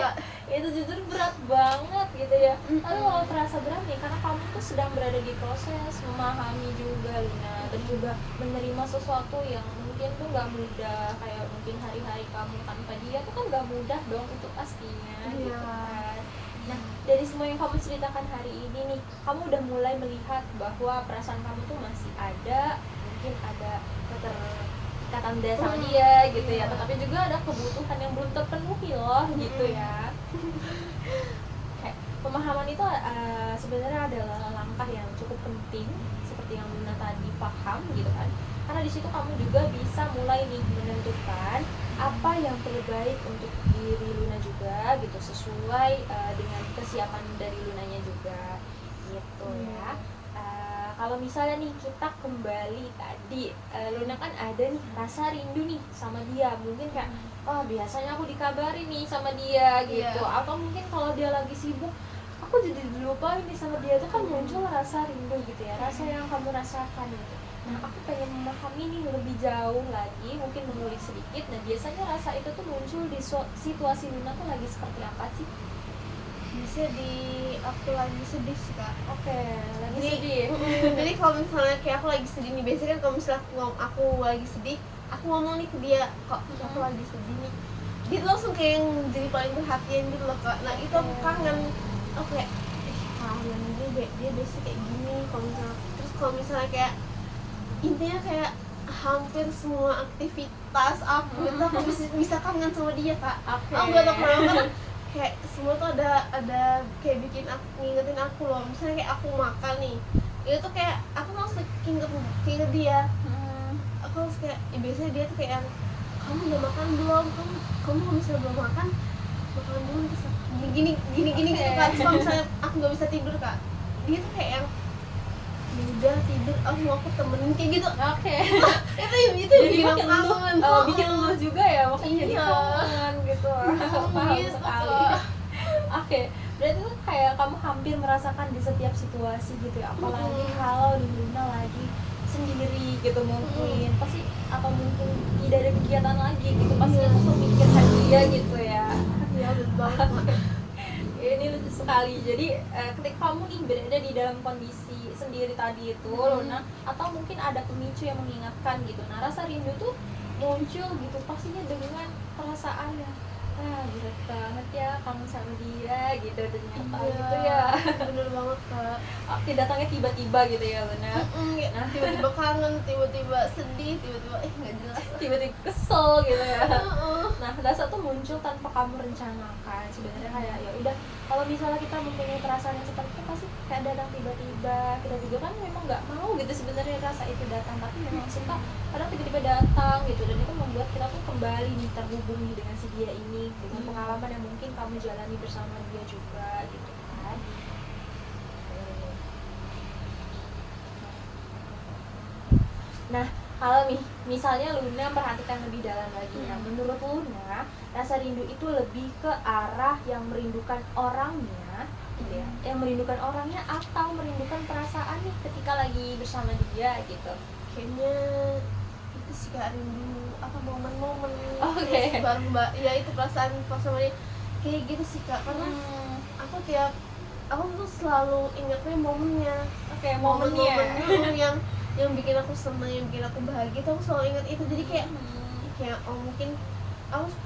itu jujur berat banget gitu ya. Tapi kalau terasa berat nih karena kamu tuh sedang berada di proses memahami juga Luna, dan juga menerima sesuatu yang mungkin tuh nggak mudah, kayak mungkin hari-hari kamu tanpa dia tuh kan nggak mudah dong itu pastinya gitu kan. Nah dari semua yang kamu ceritakan hari ini nih, kamu udah mulai melihat bahwa perasaan kamu tuh masih ada, mungkin ada keterikatan dia sama dia gitu ya, tetapi juga ada kebutuhan yang belum terpenuhi loh gitu ya. Kayak pemahaman itu sebenarnya adalah langkah yang cukup penting seperti yang Luna tadi paham gitu kan, karena di situ kamu juga bisa mulai nih menentukan apa yang terbaik untuk diri Luna juga gitu, sesuai dengan kesiapan dari Lunanya juga gitu ya. Kalau misalnya nih kita kembali tadi, Luna kan ada nih rasa rindu nih sama dia, mungkin kayak oh biasanya aku dikabarin nih sama dia gitu, atau mungkin kalau dia lagi sibuk aku jadi lupa nih sama dia, itu kan muncul rasa rindu gitu ya, rasa yang kamu rasakan gitu. Nah aku pengen memahami nih lebih jauh lagi, mungkin mengulik sedikit. Nah biasanya rasa itu tuh muncul di situasi Luna tuh lagi seperti apa sih? Bisa di aku lagi sedih sih kak. Oke, lagi sedih. Jadi kalau misalnya kayak aku lagi sedih nih, biasanya kan kalau misalnya aku lagi sedih, aku ngomong nih ke dia, kok aku lagi sedih nih, dia tuh langsung kayak yang jadi paling perhatian gitu loh kak. Nah itu aku kangen, aku kayak kangen dia biasanya kayak gini. Kalau misalnya kayak intinya kayak hampir semua aktivitas aku itu aku bisa kangen sama dia kak. Aku nggak tahu kenapa, kayak semua tuh ada kayak bikin aku, ngingetin aku loh. Misalnya kayak aku makan nih, itu tuh kayak aku langsung keinget dia. Aku harus kayak biasanya dia tuh kayak, kamu udah makan belum, kamu kalau misalnya belum makan dulu, terus gini gitu kan. Terus kalau misalnya aku nggak bisa tidur kak, dia tuh kayak yang ya udah tidur, mau aku temenin kayak gitu. itu yang bikin aku kangen. Bikin lu juga ya, makanya jadi Iya. kangen gitu. Paham Gitu, sekali. Kak. Oke, berarti tuh kayak kamu hampir merasakan di setiap situasi gitu ya, apalagi kalau Luna lagi sendiri gitu mungkin pasti, atau mungkin tidak ada kegiatan lagi gitu, pasti aku memikirkan dia gitu ya. Ya betul banget Mak. Ini lucu sekali. Jadi ketika kamu nih berada di dalam kondisi sendiri tadi itu Luna, atau mungkin ada pemicu yang mengingatkan gitu, nah rasa rindu tuh muncul gitu pastinya dengan perasaan yang berat banget ya kamu sama dia gitu ternyata gitu ya. Bener banget kak. Datangnya tiba-tiba gitu ya Luna. Nah tiba-tiba kangen, tiba-tiba sedih, tiba-tiba nggak jelas, tiba-tiba kesel gitu ya. Nah rasa tuh muncul tanpa kamu rencanakan sebenarnya. Kayak ya udah, kalau misalnya kita mempunyai perasaan yang seperti itu pasti kayak datang tiba-tiba. Kita juga kan memang nggak mau gitu sebenarnya rasa itu datang, tapi memang suka kadang tiba-tiba datang gitu, dan itu membuat kita tuh kembali nih terhubung nih dengan si dia ini, dengan pengalaman yang mungkin kamu jalani bersama dia juga gitu kan. Nah, kalau misalnya Luna perhatikan lebih dalam lagi, ya, menurut Luna, rasa rindu itu lebih ke arah yang merindukan orangnya, gitu ya, yang merindukan orangnya atau merindukan perasaan nih ketika lagi bersama dia gitu. Kayaknya itu sih kak, rindu apa momen-momen. Oke. Baru ya itu perasaan pas sama dia kayak gitu sih kak, karena aku tuh selalu ingetnya momennya. Momen-momen yang bikin aku senang, yang bikin aku bahagia tuh aku selalu ingat itu. Jadi kayak mungkin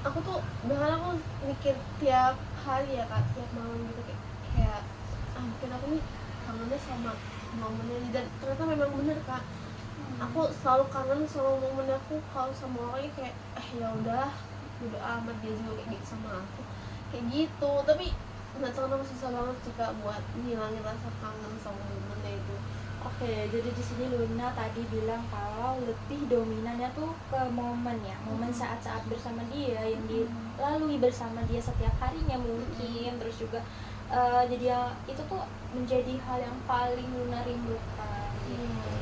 aku tuh bahkan aku mikir tiap hari ya kak, tiap malam gitu, kayak mungkin aku nih kangennya sama momennya. Dan ternyata memang bener kak, aku selalu kangen sama momen aku kalau sama orangnya, kayak ya udah amat dia juga kayak gitu sama aku kayak gitu. Tapi nggak tahu kenapa susah banget sih kak buat ngilangin rasa kangen sama momennya itu. Oke, jadi di sini Luna tadi bilang kalau lebih dominannya tuh ke momen ya, momen saat-saat bersama dia yang dilalui bersama dia setiap harinya mungkin, terus juga jadi itu tuh menjadi hal yang paling Luna rindukan gitu.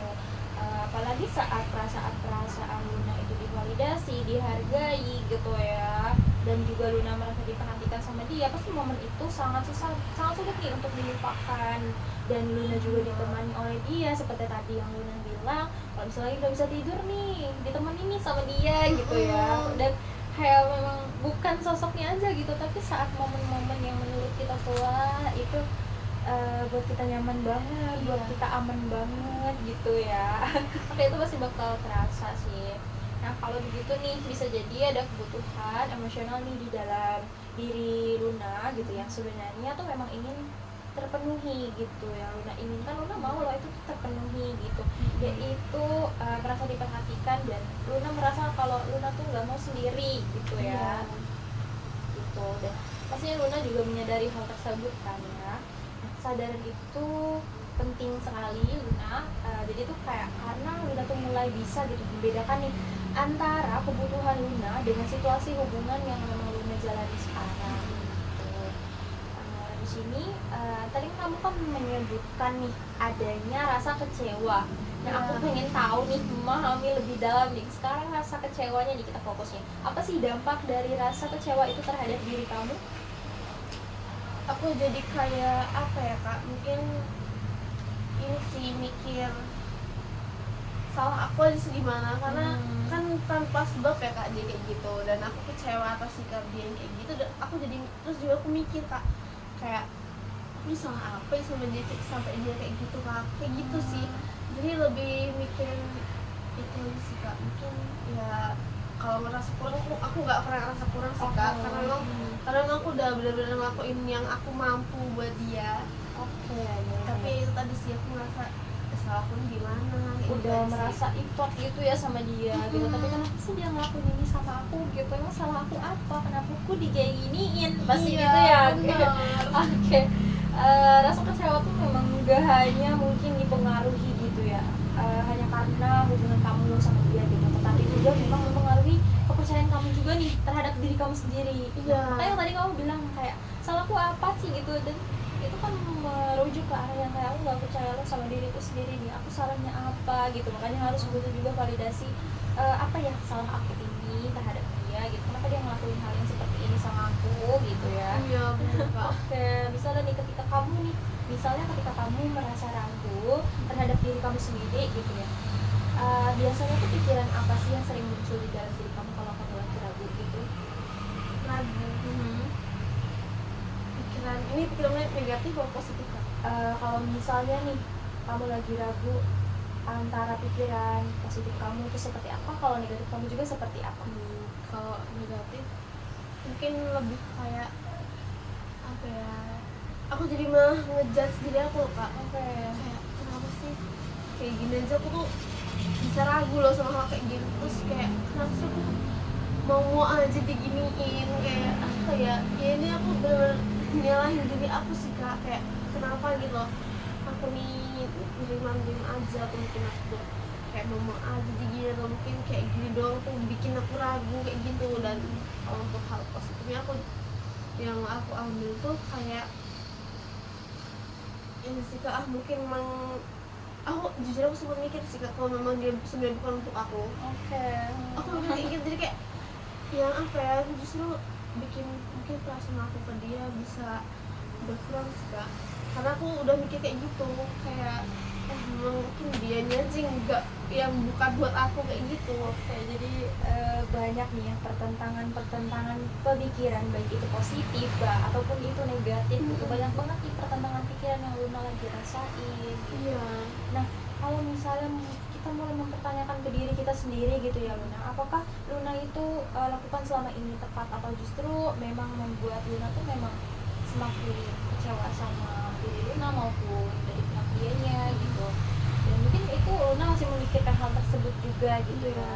Apalagi saat perasaan Luna itu divalidasi, dihargai gitu ya, dan juga Luna merasa diperhatikan sama dia, pasti momen itu sangat sulit nih untuk dilupakan. Dan Luna juga ditemani oleh dia, seperti tadi yang Luna bilang, kalau misalnya udah bisa tidur nih, ditemani nih sama dia gitu ya. Dan kayak memang bukan sosoknya aja gitu, tapi saat momen-momen yang menurut kita tua itu buat kita nyaman banget, buat kita aman banget gitu ya. Oke, itu pasti bakal terasa sih. Nah kalau begitu nih, bisa jadi ada kebutuhan emosional nih di dalam diri Luna gitu, yang sebenarnya tuh memang ingin terpenuhi gitu, yang Luna inginkan, Luna mau loh itu terpenuhi gitu, yaitu merasa diperhatikan, dan Luna merasa kalau Luna tuh nggak mau sendiri gitu ya. Gitu. Dan pastinya Luna juga menyadari hal tersebut kan ya. Kesadaran itu penting sekali Luna. Jadi tuh kayak karena Luna tuh mulai bisa gitu membedakan nih antara kebutuhan Luna dengan situasi hubungan yang memang Luna jalani sekarang gitu. Di sini tadi kamu kan menyebutkan nih adanya rasa kecewa. Nah aku pengen tahu nih, memahami lebih dalam nih sekarang rasa kecewanya nih, kita fokusnya apa sih dampak dari rasa kecewa itu terhadap diri kamu? Aku jadi kayak apa ya kak, mungkin ini sih mikir salah aku aja sih gimana, karena kan tanpa sebab ya kak dia kayak gitu, dan aku kecewa atas sikap dia yang kayak gitu. Dan aku jadi terus juga aku mikir kak, kayak aku salah apa ya sama dia sampai dia kayak gitu kak, kayak gitu sih. Jadi lebih mikirin itu sih kak, mungkin ya kalau ngerasa kurang aku nggak pernah ngerasa kurang sih kak, karena aku udah benar-benar ngelakuin yang aku mampu buat dia. Tapi itu tadi sih aku ngerasa salah bakal lakuin gimana kayak udah gitu merasa sih. effort gitu ya sama dia gitu, tapi kenapa sih dia ngelakuin ini sama aku gitu, emang salah aku apa, kenapa aku kayak giniin pasti Iya, gitu ya. bener. Oke. Rasa kecewa tuh memang gak hanya mungkin dipengaruhi gitu ya, hanya karena hubungan kamu sama dia gitu, tetapi juga memang mempengaruhi kepercayaan kamu juga nih terhadap diri kamu sendiri. Iya. Makanya yang tadi kamu bilang kayak salahku apa sih gitu, dan itu kan merujuk ke arah yang kayak aku nggak percaya lo sama diriku sendiri nih, aku salahnya apa gitu, makanya harus butuh juga validasi apa ya salah aku ini terhadap dia gitu, kenapa dia ngelakuin hal yang seperti ini sama aku gitu ya. Iya bener Kak. Oke, misalnya nih ketika kamu merasa ragu terhadap diri kamu sendiri gitu ya, biasanya tuh pikiran apa sih yang sering muncul di dalam diri kamu kalau kamu lagi ragu gitu? Ragu. Pikiran negatif atau positif Kak? Kalau misalnya nih kamu lagi ragu antara pikiran positif kamu itu seperti apa, kalau negatif kamu juga seperti apa? Kalau negatif mungkin lebih kayak apa ya, aku jadi malah ngejudge diri aku loh Kak. Oke. Kayak kenapa sih kayak gini aja aku tuh bisa ragu loh sama hal kayak gini, terus kayak kenapa sih aku mau aja diginiin, kayak apa ya, ya ini aku bener nyalahin diri aku sih Kak, kayak kenapa gitu loh aku nih nerima aja, atau mungkin aku kayak mau aja digini, atau mungkin kayak gini doang tuh bikin aku ragu kayak gitu. Dan kalau untuk hal positifnya yang aku ambil tuh kayak ini sih Kak, mungkin memang aku jujur aku sempat mikir sih Kak, kalau memang dia sebenarnya bukan untuk aku. Oke. Aku mikir kayak gitu, jadi kayak yang apa ya, justru bikin mungkin perasaan aku ke dia bisa berkurang sih Kak, karena aku udah mikir kayak gitu, kayak memang mungkin dianya aja enggak, yang bukan buat aku kayak gitu. Oke, jadi banyak nih ya pertentangan pemikiran, baik itu positif ataupun itu negatif gitu. Banyak banget nih pertentangan pikiran yang Luna lagi rasain gitu. Iya. Nah, kalau misalnya kita mulai mempertanyakan ke diri kita sendiri gitu ya Luna, apakah Luna itu lakukan selama ini tepat, atau justru memang membuat Luna tuh memang semakin kecewa sama diri Luna maupun dari pihak dianya gitu, dan mungkin itu Luna masih memikirkan hal tersebut juga gitu ya.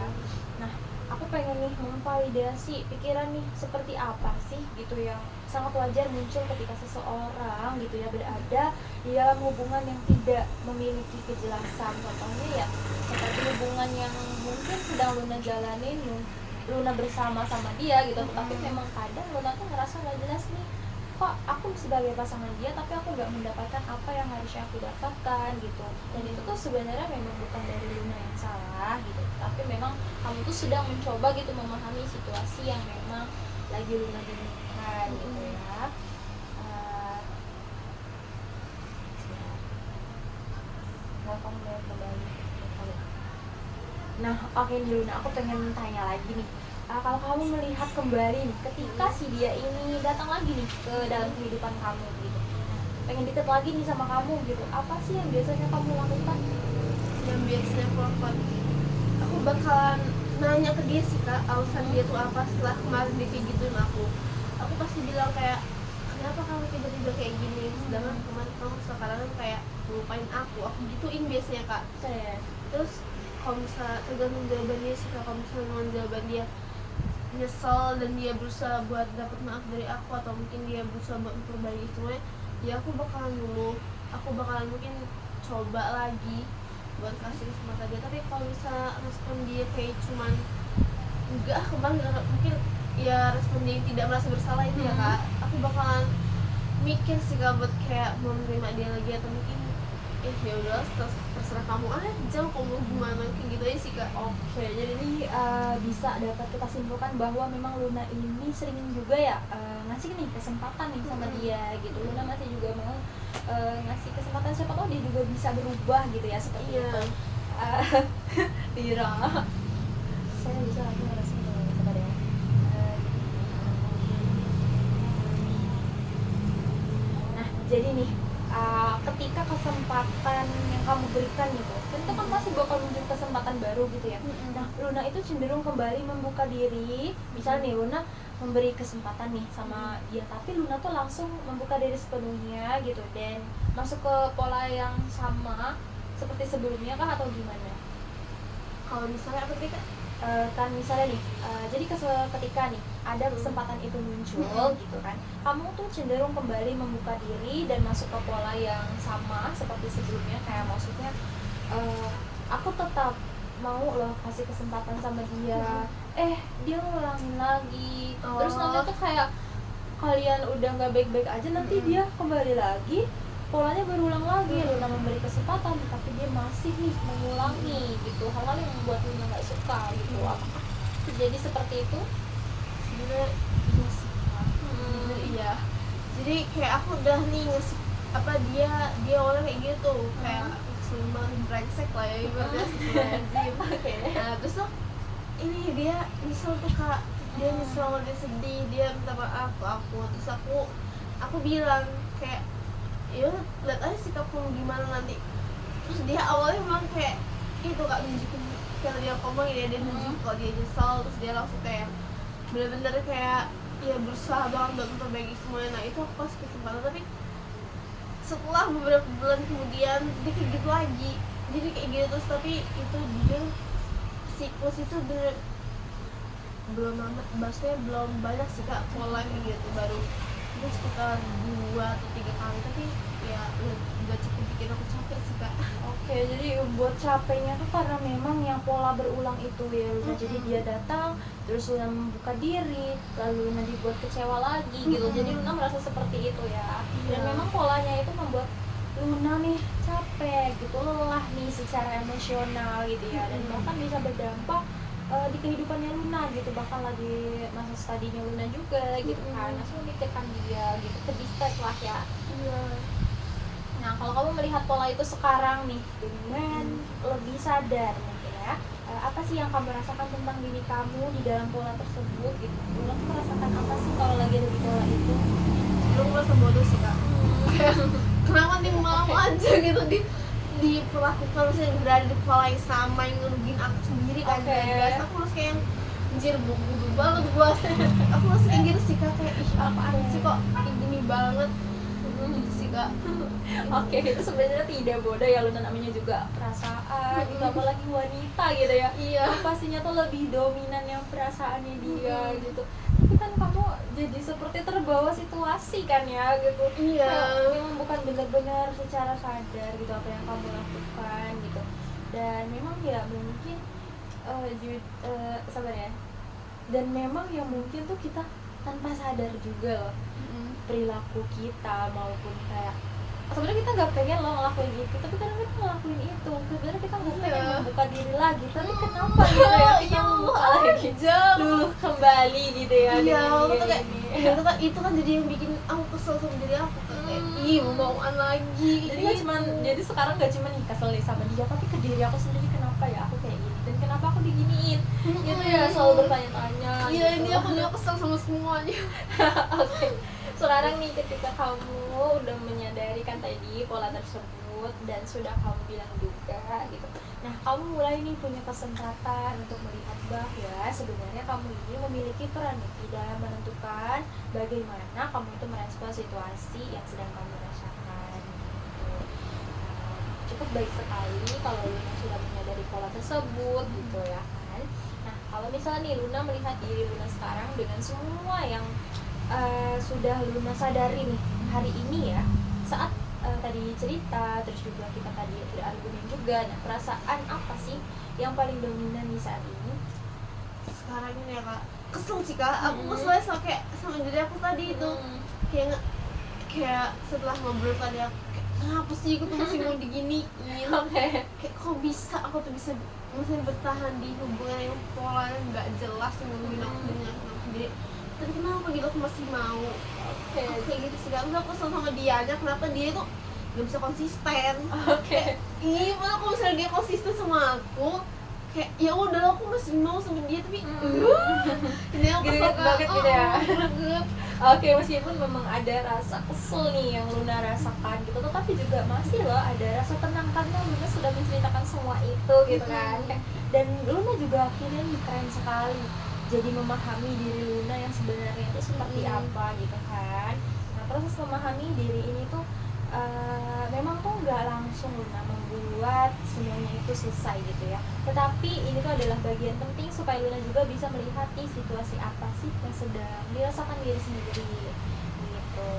Nah, aku pengen nih memvalidasi pikiran nih seperti apa sih gitu yang sangat wajar muncul ketika seseorang gitu ya berada di dalam hubungan yang tidak memiliki kejelasan. Contohnya ya seperti hubungan yang mungkin sedang Luna jalanin, Luna bersama sama dia gitu, tetapi memang kadang Luna tuh ngerasa nggak jelas nih, kok aku sebagai pasangan dia tapi aku nggak mendapatkan apa yang harusnya aku dapatkan gitu. Dan itu tuh sebenarnya memang bukan dari Luna yang salah gitu, tapi memang kamu tuh sedang mencoba gitu memahami situasi yang memang lagi Luna bingungkan gitu ya. Kamu lihat kembali. Nah, oke nih Luna, aku pengen tanya lagi nih. Kalau kamu melihat kembali nih, ketika si dia ini datang lagi nih ke dalam kehidupan kamu gitu, pengen deket lagi nih sama kamu gitu, apa sih yang biasanya kamu lakukan? Yang biasanya aku lakukan, aku bakalan nanya ke dia sih Kak, alasan dia tuh apa setelah kemarin dia kayak gituin aku pasti bilang kayak kenapa kamu tiba-tiba kayak gini, sedangkan kemarin kamu sekarang kayak ngelupain aku gituin biasanya Kak. Terus kalau misalnya tergantung jawaban dia sih Kak, kalau misalnya dengan jawaban dia nyesel dan dia berusaha buat dapat maaf dari aku, atau mungkin dia berusaha buat memperbaiki semuanya, ya aku bakalan mungkin coba lagi buat kasih kesempatan dia. Tapi kalau misalnya respon dia kayak cuman enggak, kemarin mungkin ya respon dia tidak merasa bersalah itu ya Kak, aku bakalan mikir sih Kak buat kayak mau menerima dia lagi, atau mungkin ya udah terserah kamu aja mau gimana, kayak gitu aja sih Kak. Oke, jadi ini bisa dapat kita simpulkan bahwa memang Luna ini sering juga ya ngasih nih kesempatan nih sama dia gitu. Luna masih juga mau ngasih kesempatan, siapa tahu dia juga bisa berubah gitu ya seperti itu. Tira, saya bisa langsung ngerasain coba deh. Nah, jadi nih ketika kesempatan yang kamu berikan gitu, kan itu kan pasti bakal muncul kesempatan baru gitu ya. Nah, Luna itu cenderung kembali membuka diri. Misalnya nih Luna memberi kesempatan nih sama dia, tapi Luna tuh langsung membuka diri sepenuhnya gitu dan masuk ke pola yang sama seperti sebelumnya kah atau gimana? Kalau misalnya apa tadi Kak? Kan misalnya nih, jadi ketika nih ada kesempatan itu muncul gitu kan, kamu tuh cenderung kembali membuka diri dan masuk ke pola yang sama seperti sebelumnya, kayak maksudnya aku tetap mau loh kasih kesempatan sama dia, dia ngulangin lagi, terus nanti tuh kayak kalian udah nggak baik-baik aja, nanti dia kembali lagi polanya berulang lagi, Luna memberi kesempatan tapi dia masih nih mengulangi gitu, hal-hal yang membuat Luna nggak suka gitu. Apakah terjadi seperti itu? Sebenarnya iya sih Kak. Sebenarnya iya. Jadi kayak aku udah nih ngasih apa dia orang kayak gitu, kayak seumpama brengsek lah ya ibaratnya lazim. Nah terus tuh ini dia nyesel tuh Kak, dia nyesel, dia sedih, dia minta maaf ke aku, terus aku bilang kayak ya lihat aja sikap kamu gimana nanti. Terus dia awalnya memang kayak itu Kak, nunjukin kalau dia ngomong ya, dia nunjukin kalau dia nyesel, terus dia langsung kayak bener-bener kayak ya berusaha banget buat memperbaiki semuanya. Nah itu aku kasih kesempatan, tapi setelah beberapa bulan kemudian dia kayak gitu lagi, jadi kayak gitu terus. Tapi itu jujur siklus itu belum amat, maksudnya belum banyak sih Kak pola kayak gitu, baru mungkin sekitar 2 atau 3 kali, tapi ya udah cukup bikin aku capek sih Kak. Oke, jadi buat capeknya tuh karena memang yang pola berulang itu ya Luna. Jadi dia datang, terus Luna membuka diri, lalu Luna dibuat kecewa lagi gitu. Jadi Luna merasa seperti itu ya. Dan memang polanya itu membuat Luna nih capek gitu, lelah nih secara emosional gitu ya. Dan bahkan bisa berdampak di kehidupannya Luna gitu, bahkan lagi masa studinya Luna juga gitu kan, langsung memikirkan dia gitu, ke distract lah ya. Nah kalau kamu melihat pola itu sekarang nih dengan lebih sadar mungkin ya, apa sih yang kamu rasakan tentang diri kamu di dalam pola tersebut gitu? Luna tuh merasakan apa sih kalau lagi ada di pola itu? Belum merasa bodoh sih Kak. Kenapa nih mau aja gitu diperlakukan, maksudnya berada di pola yang sama yang ngerugiin aku sendiri kan. Guys, aku harus kayak anjir bodoh banget gua. Aku harus kayak gitu sih Kak, kayak ih apaan sih kok kayak gini banget gitu sih Kak. Oke, itu sebenarnya tidak bodoh ya Luna, namanya juga perasaan gitu, apalagi wanita gitu ya. Iya. Pastinya tuh lebih dominan yang perasaannya dia gitu. Tapi kan kamu jadi seperti terbawa situasi kan ya gitu. Iya. Memang bukan benar-benar secara sadar gitu apa yang kamu lakukan gitu. Dan memang ya mungkin sabar ya. Dan memang ya mungkin tuh kita tanpa sadar juga loh perilaku kita, maupun kayak sebenarnya kita nggak pengen loh ngelakuin itu, tapi kadang kita ngelakuin itu sebenarnya kita nggak pengen membuka diri lagi, tapi kenapa gitu ya kita membuka lagi dulu kembali gitu ya. Iya, itu kan jadi yang bikin aku kesel sama diri aku kayak ih mauan lagi. Jadi sekarang nggak cuma nih kesel sama dia, tapi ke diri aku sendiri, kenapa ya aku kayak gini dan kenapa aku diginiin gitu ya, selalu bertanya-tanya. Iya, gitu. ini aku juga kesel sama semuanya. Oke. Sekarang nih ketika kamu udah menyadari kan tadi pola tersebut dan sudah kamu bilang juga gitu, nah kamu mulai nih punya kesempatan untuk melihat bahwa sebenarnya kamu ini memiliki peran nih di dalam menentukan bagaimana kamu itu merespon situasi yang sedang kamu rasakan gitu. Cukup baik sekali kalau Luna sudah menyadari pola tersebut gitu ya kan. Nah kalau misalnya nih Luna melihat diri Luna sekarang dengan semua yang sudah Luna sadari nih hari ini ya, saat tadi cerita, terus juga kita tadi berargumen juga, nah perasaan apa sih yang paling dominan di saat ini? Sekarang ini ya Kak, kesel sih Kak, aku keselnya sama diri aku tadi itu kayak setelah ngobrol tadi aku kayak, kenapa sih aku tuh masih mau diginiin. Kayak kok bisa aku tuh bisa bertahan di hubungan yang polanya nggak jelas, yang ngomongin aku dengan aku sendiri, tapi kenapa gitu aku masih mau kayak gitu sih. Aku kesel sama dianya, kenapa dia tuh gak bisa konsisten. Iya, malah kalau misalnya dia konsisten sama aku kayak ya udah aku masih mau sama dia, tapi ini aku kesel banget gitu ya. Greget. Oke, meskipun memang ada rasa kesel nih yang Luna rasakan gitu, tetapi juga masih loh ada rasa tenang karena Luna sudah menceritakan semua itu gitu kan. Dan Luna juga akhirnya keren sekali jadi memahami diri Luna yang sebenarnya itu seperti apa gitu kan. Nah proses memahami diri ini tuh memang tuh nggak langsung Luna membuat semuanya itu selesai gitu ya. Tetapi ini tuh adalah bagian penting supaya Luna juga bisa melihat nih situasi apa sih yang sedang dirasakan diri sendiri gitu.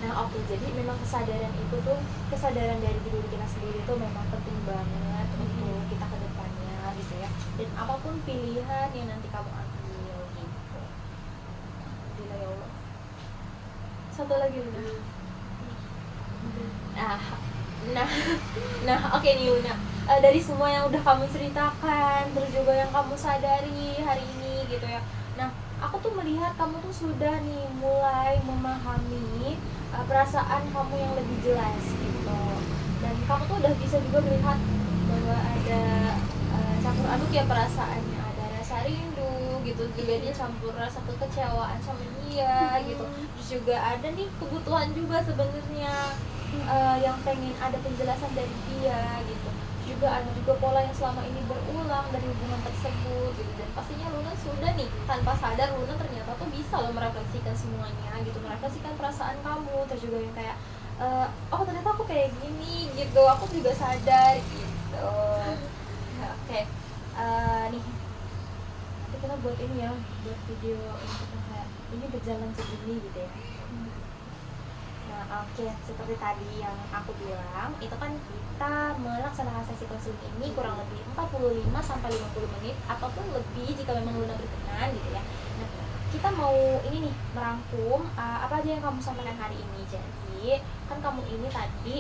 Nah oke, jadi memang kesadaran itu tuh, kesadaran dari diri kita sendiri tuh memang penting banget untuk kita ke depannya gitu ya. Dan apapun pilihan yang nanti kamu ambil gitu. Gila ya Allah. Satu lagi Luna. Nah, nah oke nih Luna. Dari semua yang udah kamu ceritakan, terus juga yang kamu sadari hari ini gitu ya. Nah, aku tuh melihat kamu tuh sudah nih mulai memahami perasaan kamu yang lebih jelas gitu. Dan kamu tuh udah bisa juga melihat bahwa ada campur aduk ya perasaannya, ada rasa rindu gitu, juga dia campur rasa kekecewaan sama dia gitu. Terus juga ada nih kebutuhan juga sebenarnya yang pengen ada penjelasan dari dia gitu. Juga ada juga pola yang selama ini berulang dari hubungan tersebut gitu. Dan pastinya Luna sudah nih tanpa sadar Luna ternyata tuh bisa loh merefleksikan semuanya gitu, merefleksikan perasaan kamu. Terus juga yang kayak oh ternyata aku kayak gini gitu, aku juga sadar gitu. Oke, nih nanti kita buat ini ya, buat video yang kita kayak ini berjalan segini gitu ya. Nah oke, seperti tadi yang aku bilang, itu kan kita melaksanakan sesi konseling ini kurang lebih 45-50 menit ataupun lebih jika memang Luna berkenan gitu ya. Nah kita mau ini nih merangkum apa aja yang kamu sampaikan hari ini. Jadi kan kamu ini tadi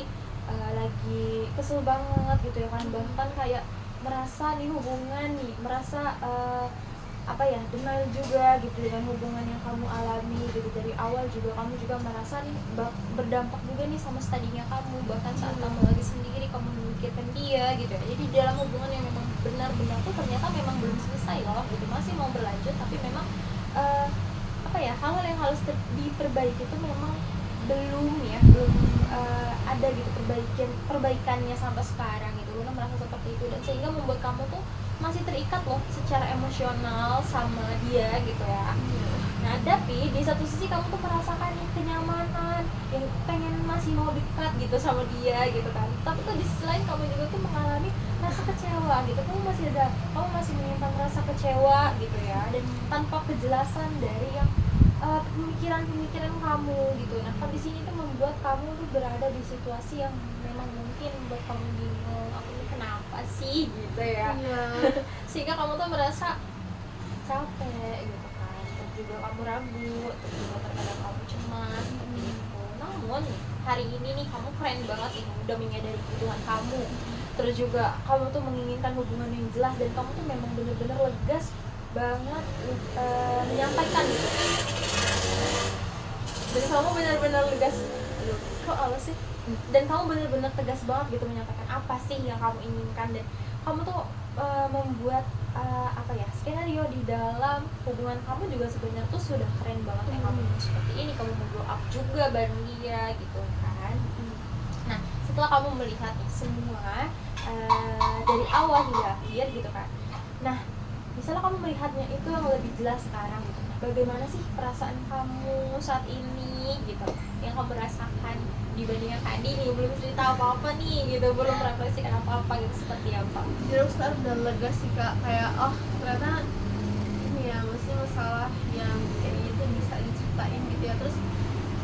lagi kesel banget gitu ya kan, bahkan kayak merasa nih hubungan nih, merasa apa ya, denial juga gitu dengan hubungan yang kamu alami gitu. Dari awal juga kamu juga merasa nih berdampak juga nih sama studinya kamu, bahkan saat kamu lagi sendiri kamu memikirkan dia gitu ya. Jadi dalam hubungan yang memang benar-benar tuh ternyata memang belum selesai loh gitu, masih mau berlanjut, tapi memang apa ya, hal-hal yang harus diperbaiki itu memang belum ada gitu perbaikannya sampai sekarang gitu. Luna merasa seperti itu, dan sehingga membuat kamu tuh masih terikat loh secara emosional sama dia gitu ya. Nah tapi di satu sisi kamu tuh merasakan kenyamanan, yang pengen masih mau dekat gitu sama dia gitu kan. Tapi tuh di sisi lain kamu juga tuh mengalami rasa kecewa gitu, kamu masih menyimpan rasa kecewa gitu ya, dan tanpa kejelasan dari yang pemikiran kamu gitu. Nah kondisi ini tuh membuat kamu tuh berada di situasi yang memang mungkin membuat kamu bingung, aku ini kenapa sih gitu ya. Sehingga kamu tuh merasa capek gitu kan, terus juga kamu ragu, terus juga terkadang kamu cemas seperti itu. Namun hari ini nih kamu keren banget nih, udah menyadari kebutuhan kamu, terus juga kamu tuh menginginkan hubungan yang jelas, dan kamu tuh memang bener-bener legas banget menyampaikan gitu. Dan kamu benar-benar tegas, kok apa sih? Dan kamu benar-benar tegas banget gitu menyampaikan apa sih yang kamu inginkan, dan kamu tuh membuat apa ya, skenario di dalam hubungan kamu juga sebenarnya tuh sudah keren banget. Yang kamu seperti ini, kamu mau up juga bareng dia gitu kan. Nah setelah kamu melihat semua dari awal hingga akhir gitu kan, nah misalnya kamu melihatnya itu yang lebih jelas sekarang gitu, bagaimana sih perasaan kamu saat ini gitu, yang kamu rasakan dibandingkan tadi nih, belum cerita apa-apa nih gitu, belum merefleksikan apa-apa gitu, seperti apa? Jadi sekarang udah lega sih kak, kayak oh ternyata ini ya, maksudnya masalah yang kayak gitu bisa diceritain gitu ya. Terus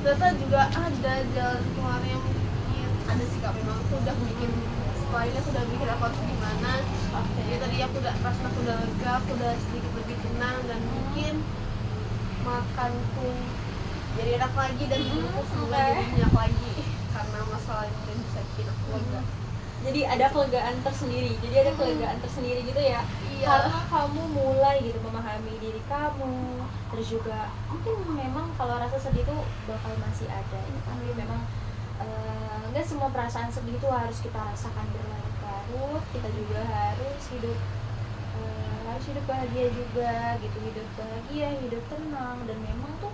ternyata juga ada jalan keluar yang mungkin ada sih kak, memang tuh udah bikin setelah ini aku udah mikir aku harus gimana. Jadi tadi aku udah pas aku udah lega, aku udah sedikit lebih tenang, dan mungkin makanku jadi enak lagi, dan mulutku semoga jadi banyak lagi karena masalah ini, dan bisa bikin aku lega. Jadi ada kelegaan tersendiri, gitu ya. Iya. Karena kamu mulai gitu memahami diri kamu, terus juga mungkin memang kalau rasa sedih itu bakal masih ada gitu. Tapi memang nggak semua perasaan sedih itu harus kita rasakan berlarut-larut. Kita juga harus hidup bahagia juga gitu, hidup bahagia, hidup tenang. Dan memang tuh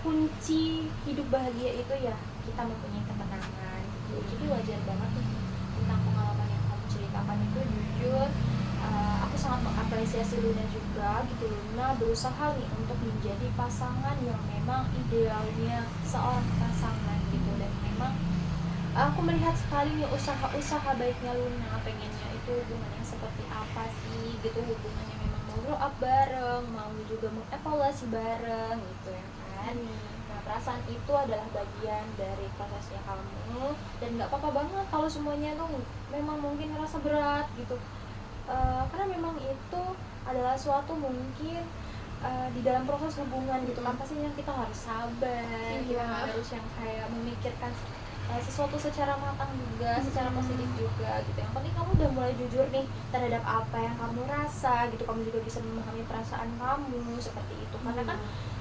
kunci hidup bahagia itu ya kita mempunyai ketenangan gitu. Jadi wajar banget nih tentang pengalaman yang kamu ceritakan itu. Jujur aku sangat mengapresiasi Luna juga gitu. Luna berusaha nih untuk menjadi pasangan yang memang idealnya seorang pasangan gitu, dan memang memang aku melihat sekali nih usaha-usaha baiknya Luna, pengennya itu hubungannya seperti apa sih gitu, hubungannya memang mau grow up bareng, mau juga mengevaluasi bareng gitu ya kan. Nah perasaan itu adalah bagian dari prosesnya kamu, dan nggak apa-apa banget kalau semuanya tuh memang mungkin ngerasa berat gitu. Karena memang itu adalah suatu mungkin di dalam proses hubungan gitu kan, pastinya kita harus sabar, kita harus yang kayak memikirkan sesuatu secara matang juga, secara positif juga gitu. Yang penting kamu udah mulai jujur nih terhadap apa yang kamu rasa gitu, kamu juga bisa memahami perasaan kamu seperti itu, karena kan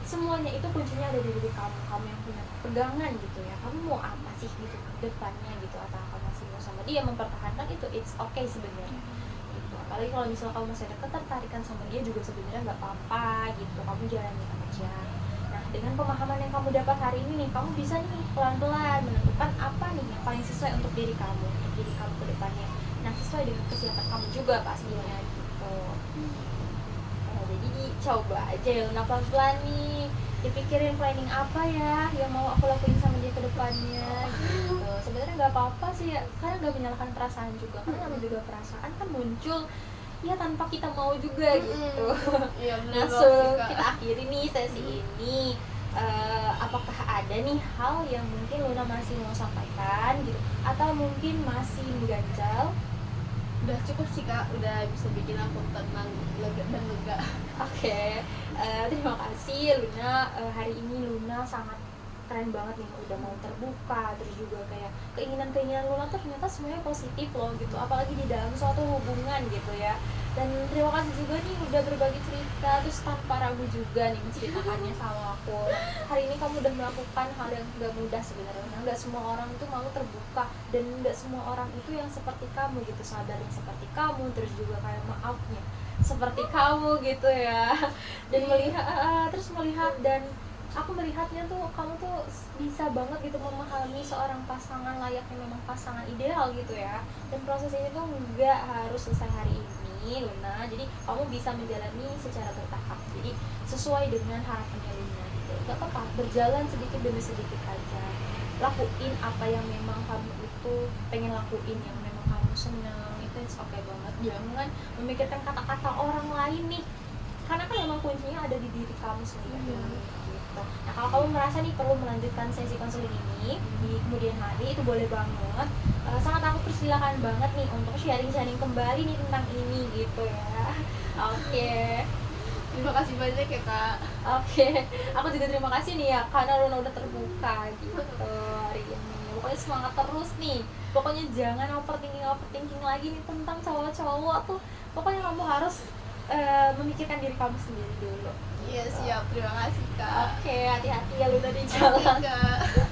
semuanya itu kuncinya ada di diri kamu, kamu yang punya pegangan gitu ya, kamu mau apa sih gitu ke depannya gitu, atau kamu masih mau sama dia mempertahankan itu, it's okay sebenarnya gitu. Apalagi kalau misalnya kamu masih ada ketertarikan sama dia juga sebenarnya nggak apa-apa gitu, kamu jalanin aja. Nah dengan pemahaman yang kamu dapat hari ini nih, kamu bisa nih pelan-pelan menentukan apa nih yang paling sesuai untuk diri kamu ke depannya. Nah sesuai dengan kesiapan kamu juga pastinya gitu. Jadi coba aja ya Luna, pelan-pelan nih dipikirin planning apa ya yang mau aku lakuin sama dia ke depannya gitu. Sebenarnya nggak apa-apa sih ya, karena nggak menyalahkan perasaan juga, karena namanya juga perasaan kan muncul ya tanpa kita mau juga gitu. Iya benar Nah banget sih, Kak. kita akhiri nih sesi ini. Apakah ada nih hal yang mungkin Luna masih mau sampaikan gitu, atau mungkin masih mengganjal? Udah cukup sih, Kak, udah bisa bikin aku tenang, lega dan lega. Oke, terima kasih Luna. Hari ini Luna sangat keren banget nih, udah mau terbuka, terus juga kayak keinginan-keinginan Luna tuh ternyata semuanya positif loh gitu, apalagi di dalam suatu hubungan gitu ya. Dan terima kasih juga nih udah berbagi cerita, terus tanpa ragu juga nih menceritakannya sama aku. Hari ini kamu udah melakukan hal yang gak mudah sebenarnya, nggak semua orang itu mau terbuka, dan nggak semua orang itu yang seperti kamu gitu, sabarin seperti kamu, terus juga kayak maafnya seperti kamu gitu ya. Dan melihat dan aku melihatnya tuh kamu tuh bisa banget gitu memahami seorang pasangan layaknya memang pasangan ideal gitu ya. Dan proses ini tuh nggak harus selesai hari ini Luna, jadi kamu bisa menjalani secara bertahap, jadi sesuai dengan harapannya Luna gitu. Gak apa-apa, berjalan sedikit demi sedikit aja, lakuin apa yang memang kamu itu pengen lakuin, yang memang kamu senang, itu oke banget. Jangan memikirkan kata-kata orang lain nih, karena kan memang kuncinya ada di diri kamu sendiri gitu. Nah kalau kamu merasa nih perlu melanjutkan sesi konseling ini di kemudian hari, itu boleh banget. Sangat aku persilakan banget nih untuk sharing-sharing kembali nih tentang ini gitu ya. Oke. Terima kasih banyak ya, Kak. Oke, aku juga terima kasih nih ya karena Luna udah terbuka gitu hari ini. Pokoknya semangat terus nih. Pokoknya jangan overthinking lagi nih tentang cowok-cowok tuh. Pokoknya kamu harus memikirkan diri kamu sendiri dulu. Iya, siap. Terima kasih, Kak. Oke, hati-hati ya Luna di jalan. Oke, Kak.